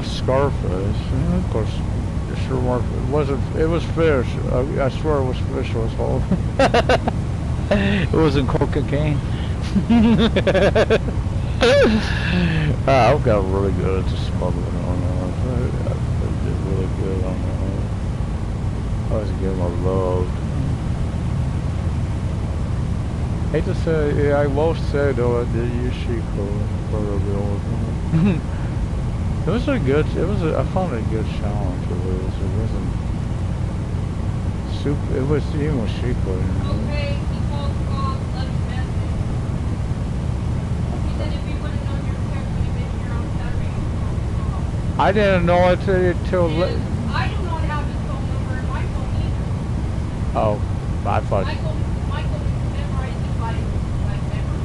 [SPEAKER 1] Scarface. Yeah, of course, it sure weren't. It wasn't. It was fish. I swear it was fish. It was whole. It wasn't cocaine. I've got really good at the smuggling on that. I did really good on that. I was getting my love. Hate to say, yeah, I will say though, I did use Chico for a little bit. It was a good, I found it a good challenge to lose. It wasn't super, it was even with Chico. You know?
[SPEAKER 2] Okay, he called, left a message. He said if you would have known your text would have been here on Saturday, you would have called.
[SPEAKER 1] I didn't know it till
[SPEAKER 2] I do not have his phone number in my phone either.
[SPEAKER 1] Oh, I thought.
[SPEAKER 2] Michael memorized it by memory.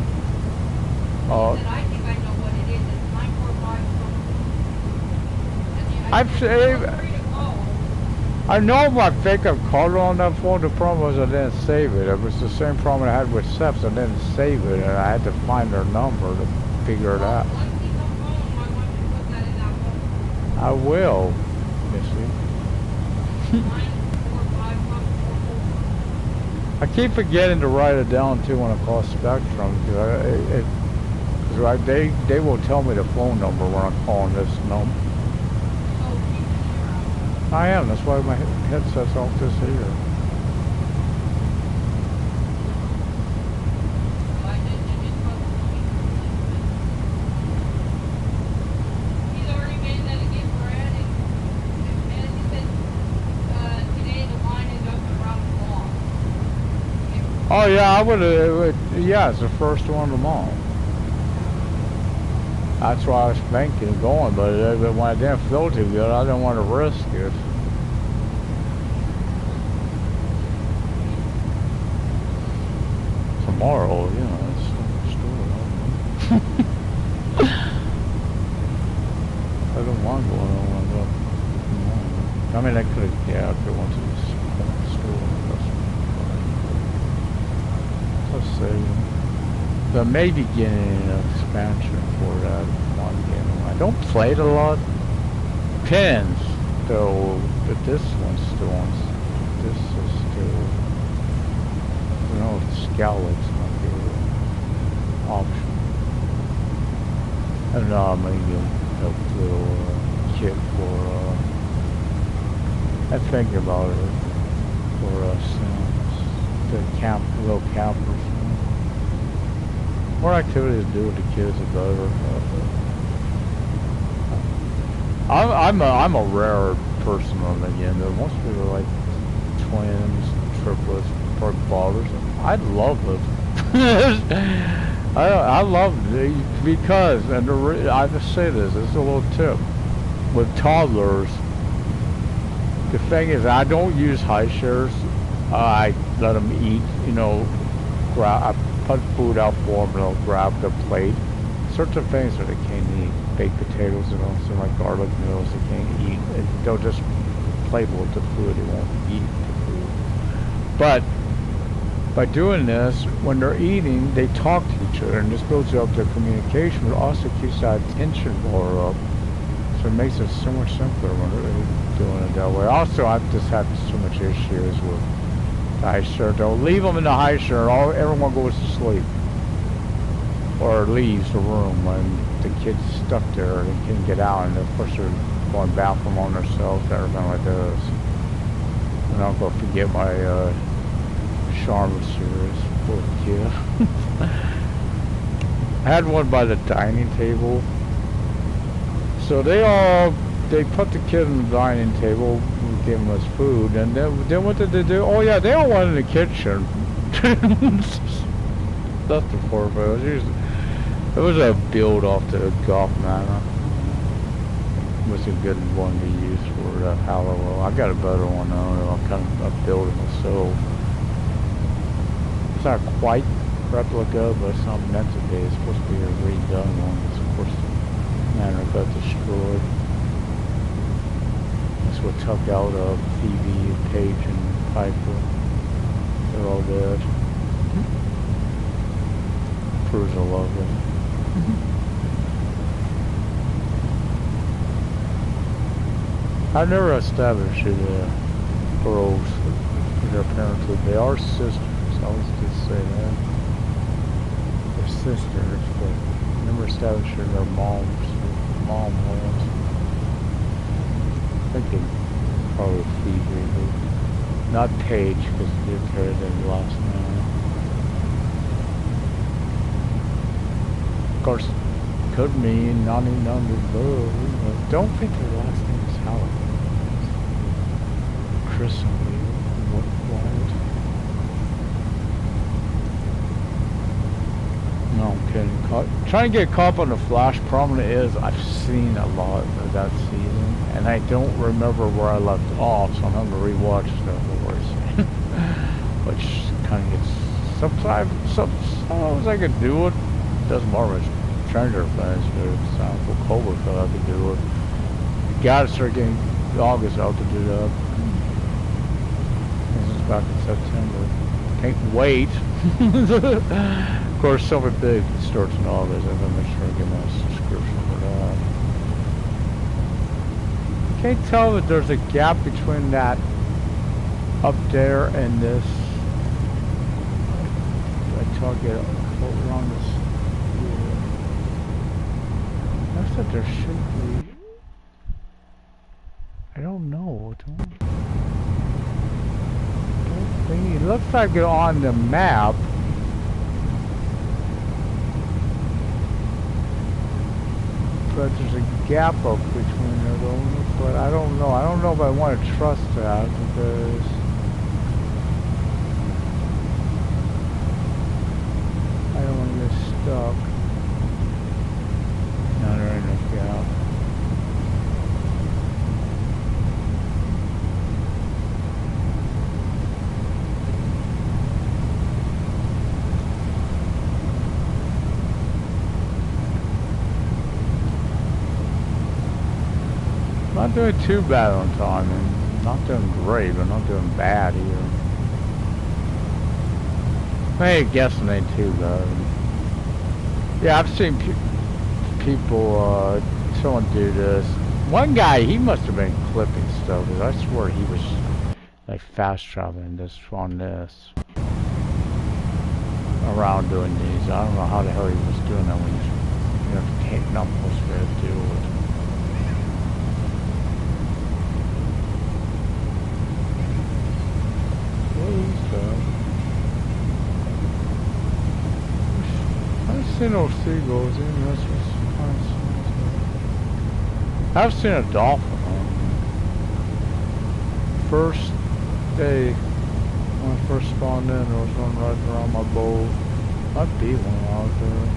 [SPEAKER 1] Oh.
[SPEAKER 2] He said, I think I know what it is. It's 945 something.
[SPEAKER 1] I've saved.
[SPEAKER 2] Free to call.
[SPEAKER 1] I know I think I've called her on that phone. The problem was I didn't save it. It was the same problem I had with Steps. I didn't save it, and I had to find her number to figure it out.
[SPEAKER 2] Once he's on phone, I want you to put that in that phone.
[SPEAKER 1] I will, Missy.
[SPEAKER 2] 945
[SPEAKER 1] I keep forgetting to write it down too when I call Spectrum because they will tell me the phone number when I'm calling this number. I am. That's why my headset's off this here.
[SPEAKER 2] He's already made that again for Ed. And he said today the line is up around the block.
[SPEAKER 1] Oh yeah, I would have. Yeah, it's the first one of them all. That's why I was thinking of going, but when I didn't feel too good, I didn't want to risk it. Tomorrow, you know, it's a story. I don't want to go. I don't want to go. I mean, I could have, yeah, I could have went to the store. Let's see. There may be getting an expansion for that one game. I don't play it a lot. Pins, though, but this one's still on. This is still. I don't know if Scowlix might be an option. And maybe a little kit for. I think about it for the little campers. More activities to do with the kids, the better. I'm a rare person on the game. Most people are like twins, triplets, or fathers. I love it. I love it because, and I just say this is a little tip with toddlers. The thing is, I don't use high shares. I let them eat. You know, I put food out for them, they'll grab the plate. Certain things that they can't eat. Baked potatoes, you know, some like garlic noodles they can't eat. They'll just play with the food, they won't eat the food. But by doing this, when they're eating, they talk to each other, and this builds up their communication, but also keeps that attention bar up. So it makes it so much simpler when they're doing it that way. Also, I've just had so much issues with high shirt. They'll leave them in the high shirt. Everyone goes to sleep or leaves the room when the kid's stuck there. They can't get out, and of course they're going bathroom on themselves, everything like this. And I'll go forget my Charlotte series. Poor kid. I had one by the dining table. So they put the kid on the dining table, gave him his food, and then what did they do? Oh yeah, they all went in the kitchen. That's the poor boy. It was a build off the Golf Manor. It was a good one to use for Halloween. I got a better one though. I'm building myself. It's not quite replica, but it's not meant to be. It's supposed to be a redone one. It's of course the manor got destroyed. Alex would took out of Phoebe, Paige, and Piper. They're all dead. Cruz will love them. I never established who the girls, their parents would be. Our sisters, I always did say that. They're sisters, but never established who their mom was. I think it probably Phoebe, but not Paige, because he did carry their last name. Of course, could mean 99 below, but don't think their last name is Howard. Chris and what Wild? No, I'm kidding. Trying to get caught up on the Flash. Problem is, I've seen a lot of that season, and I don't remember where I left off, so I'm going to rewatch the whole season. Which kind of gets sometimes I could do it. Doesn't matter much. Stranger Things, for example, Cobra Kai, I could do it. You gotta start getting August out to do that. This is back in September. Can't wait. Of course, something big starts in August. I'm gonna make sure I get my subscription for that. Can't tell that there's a gap between that up there and this. I target around this. I said there should be. I don't know. It looks like it on the map. But there's a gap up between them. But I don't know. I don't know if I want to trust that because I don't want to get stuck. No, there ain't no gap. Not doing too bad on time, and not doing great, but not doing bad either. Hey, guessing ain't too bad. Yeah, I've seen people, someone do this. One guy, he must have been clipping stuff, because I swear he was like fast traveling this on this. Around doing these. I don't know how the hell he was doing that when you're not supposed to be able to deal with it. I've seen those seagulls in this. I've seen a dolphin. First day when I first spawned in, there was one right around my boat. Might be one out there.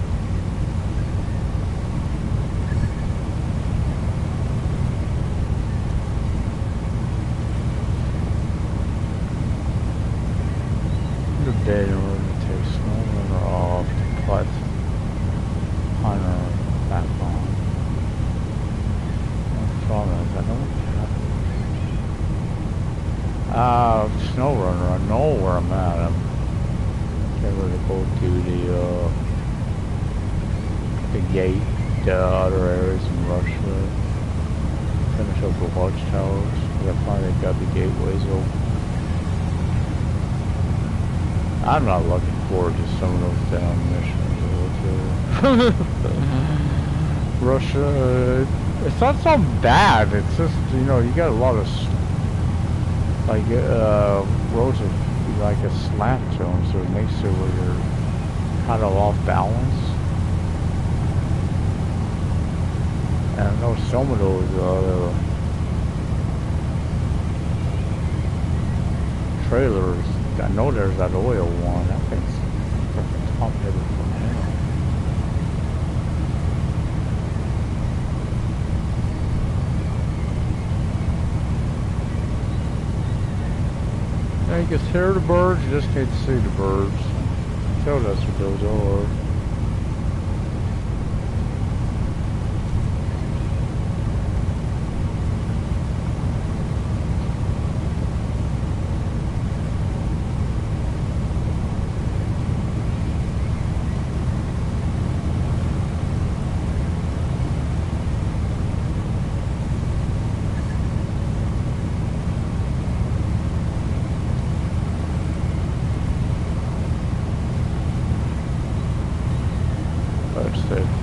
[SPEAKER 1] The day in order to take snowrunner off to put Hunter back on. The problem is I don't have snowrunner. I know where I'm at. I'm going to go to the gate, the other areas in Russia. Finish up the watchtowers. I finally got the gateways open. I'm not looking forward to some of those damn missions. Russia, it's not so bad. It's just, you know, you got a lot of, like, roads of, like a slant zone, so it makes it where you're kind of off balance. And I know some of those, trailers, I know there's that oil one. That thing's freaking top headed from hell. Now you can hear the birds, you just can't see the birds. Tell that's what those are.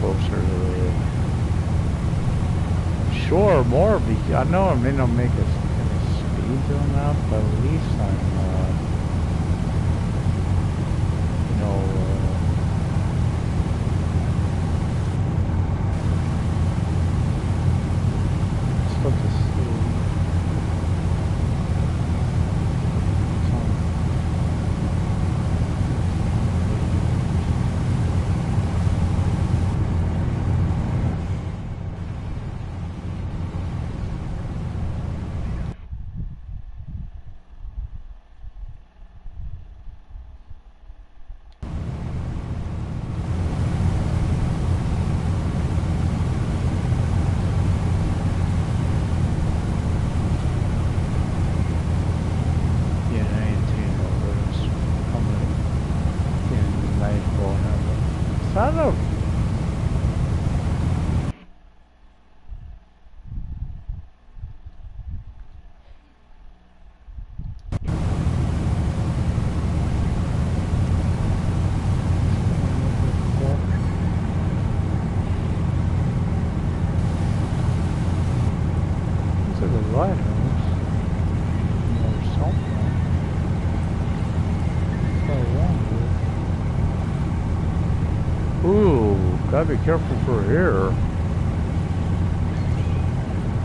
[SPEAKER 1] closer to shore more. I know I may not make a speed doing that, but at least I'm, you know, let's look to see. I don't know. These are the lighthouse. Or something. Ooh, gotta be careful for here.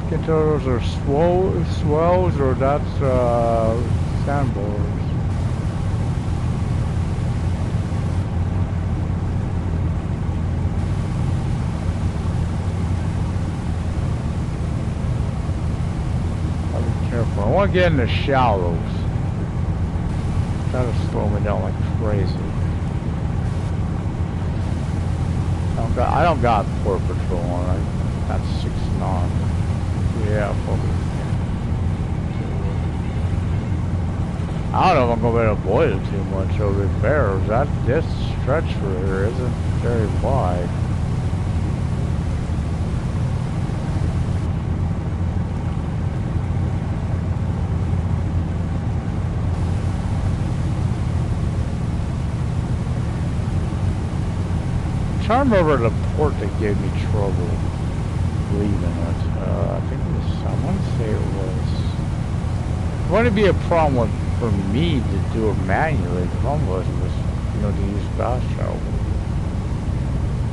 [SPEAKER 1] Can't tell those are swells or that's sandbars. Gotta be careful. I want to get in the shallows. Try to slow me down like crazy. I don't got port patrol on, right? That's 6 knots. Yeah, probably. I don't know if I'm gonna be able to avoid it too much over the bears. This stretch for here isn't very wide. I remember the port that gave me trouble leaving it. I think it was, I want to say it was. It wouldn't be a problem for me to do it manually. The problem was, you know, to use fast travel.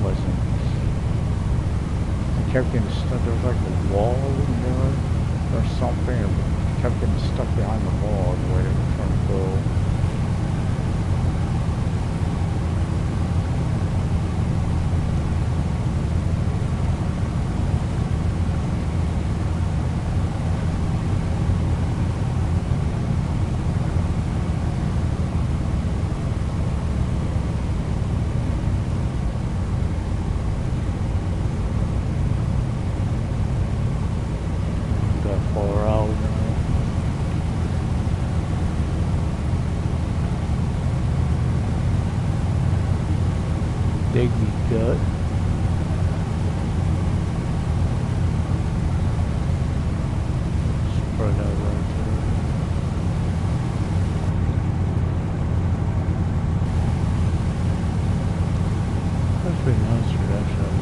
[SPEAKER 1] Wasn't. I kept getting stuck. There was like a wall in there or something. I kept getting stuck behind the wall the way they were trying to go. Dig me gut. Spread out right there. That's pretty nice for that shot.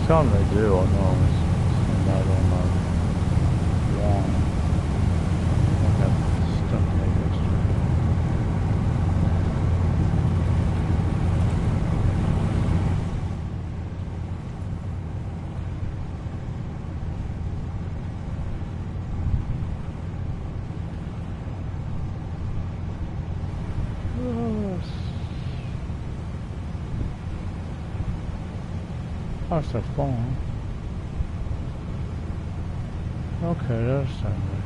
[SPEAKER 1] Something they do, I know. It's not on my lawn. I got stuff like this. That's the phone. Okay, there's something.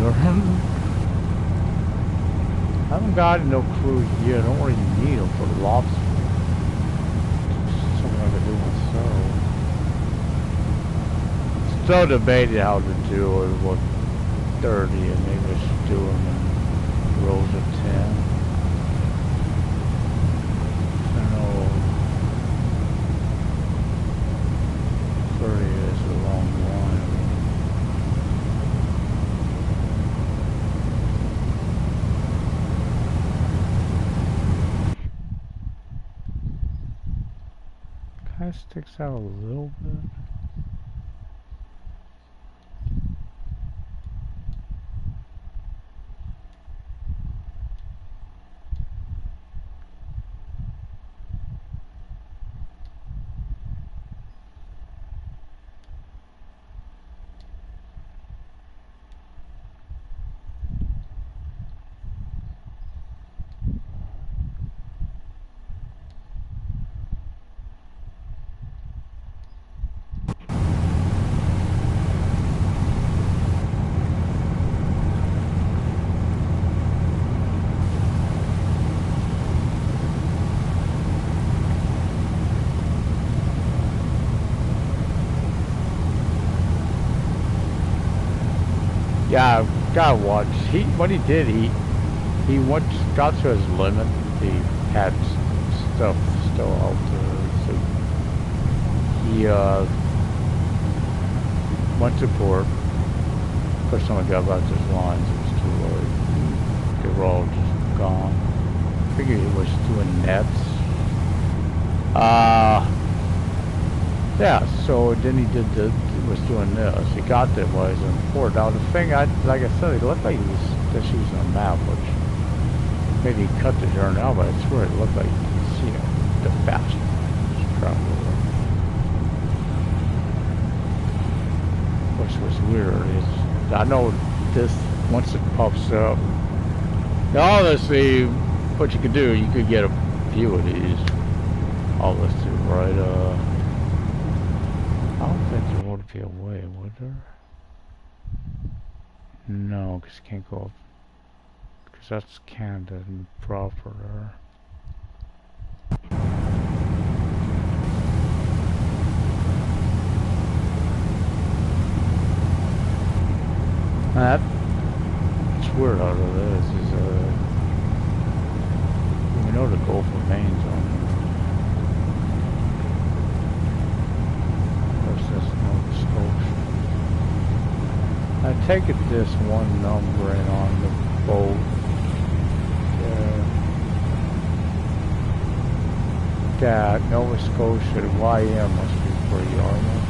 [SPEAKER 1] I haven't got no crews yet. I don't really need them for the lobster. Something I could do myself. Still debating how to do it with 30 and maybe just do them in rows of 10. I know 30 is a long line. Kind of sticks out a little bit. Yeah, gotta watch. What he did, he went, got to his limit. He had stuff still out there, so he went to port. Pushed on the got back to his lines. It was too late. They were all just gone. I figured he was doing nets. Yeah. So then he did was doing this. He got there while he was in port. Now the thing, like I said, it looked like he was just using a map, which maybe he cut the journey out, but I swear it looked like you could see the fast travel. Which was weird. I know this, once it pops up, now let's see what you could do. You could get a few of these. Oh, let's do right, I don't think there would be a way, would there? No, because you can't go up. Because that's Canada and proper there. That's weird out of this is, we know the Gulf remains on here. I take it this one number in on the boat. That Nova Scotia to YM must be pretty armor.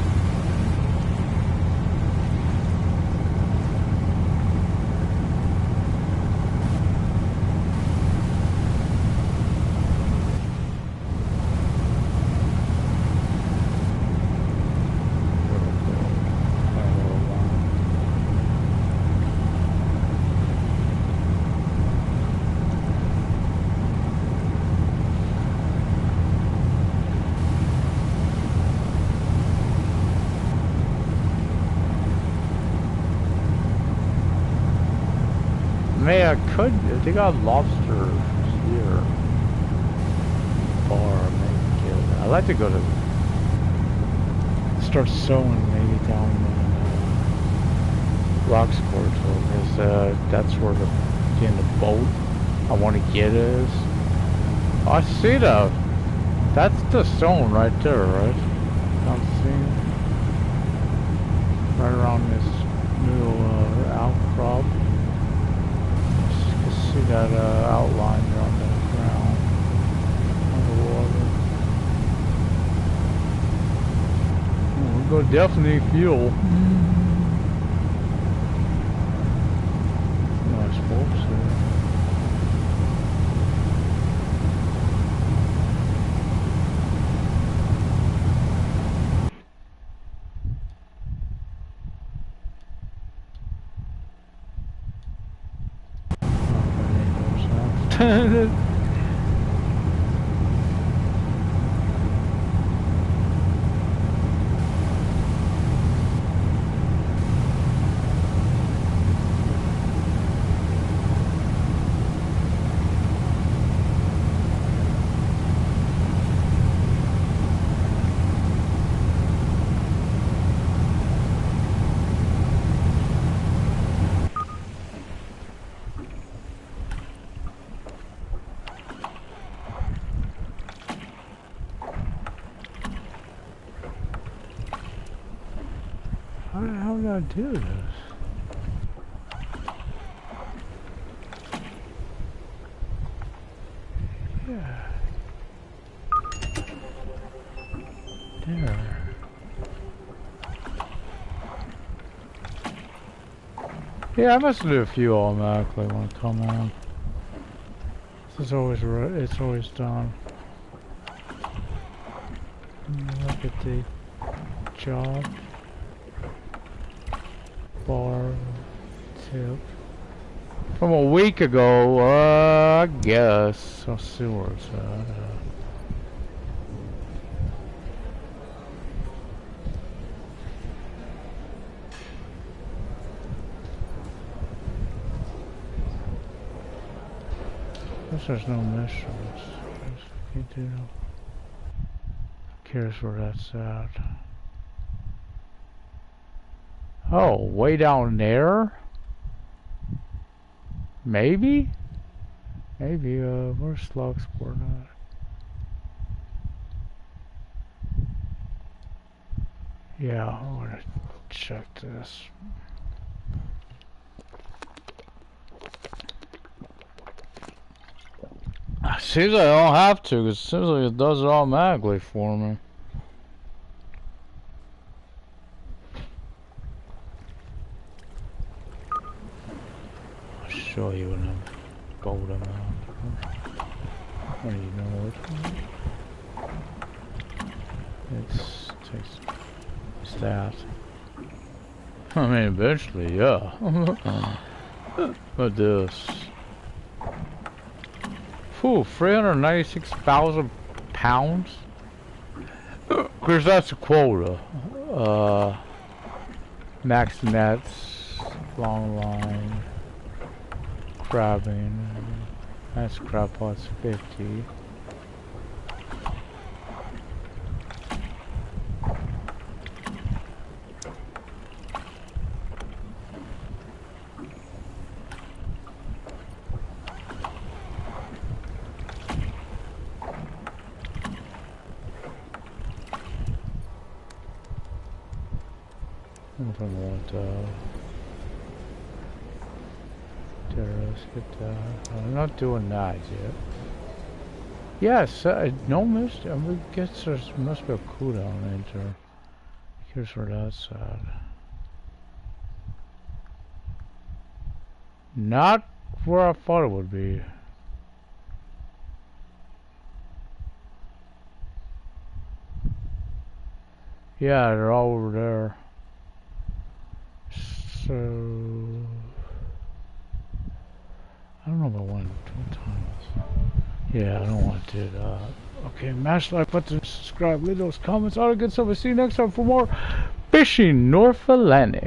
[SPEAKER 1] They got lobsters here. Bar, maybe get it. I'd like to go to start sewing maybe down in Roxport, because that's where the boat I want to get is. Oh, I see that. That's the zone right there, right? I'm seeing right around this little outcrop. See that outline there on the ground, on the water. Oh, we're gonna definitely need fuel. Nice folks there. How did I do this? Yeah. There. Yeah, I must do a few automatically when I come on. This is always it's always done. Look at the job bar tip from a week ago. I guess I'll see where it's at. There's no missions. You do. Cares where that's at. Oh, way down there? Maybe? Maybe, where's Slugsport at? Yeah, I wanna check this. Seems like I don't have to, because it seems like it does it automatically for me. I'll show you when I'm gold amount. What do you know it? It's takes stats. I mean, eventually, yeah. But this. Ooh, 396,000 pounds? Because that's a quota. Max nets, long line, crabbing. That's crab pots 50. I'm not doing that yet. Yes, no mist. I guess there must be a cooldown enter. Here's where that's at. Not where I thought it would be. Yeah, they're all over there. So I don't know if I want to times. Yeah, I don't want to do that. Okay, mash like button, subscribe, leave those comments, all the good stuff. We'll see you next time for more Fishing North Atlantic.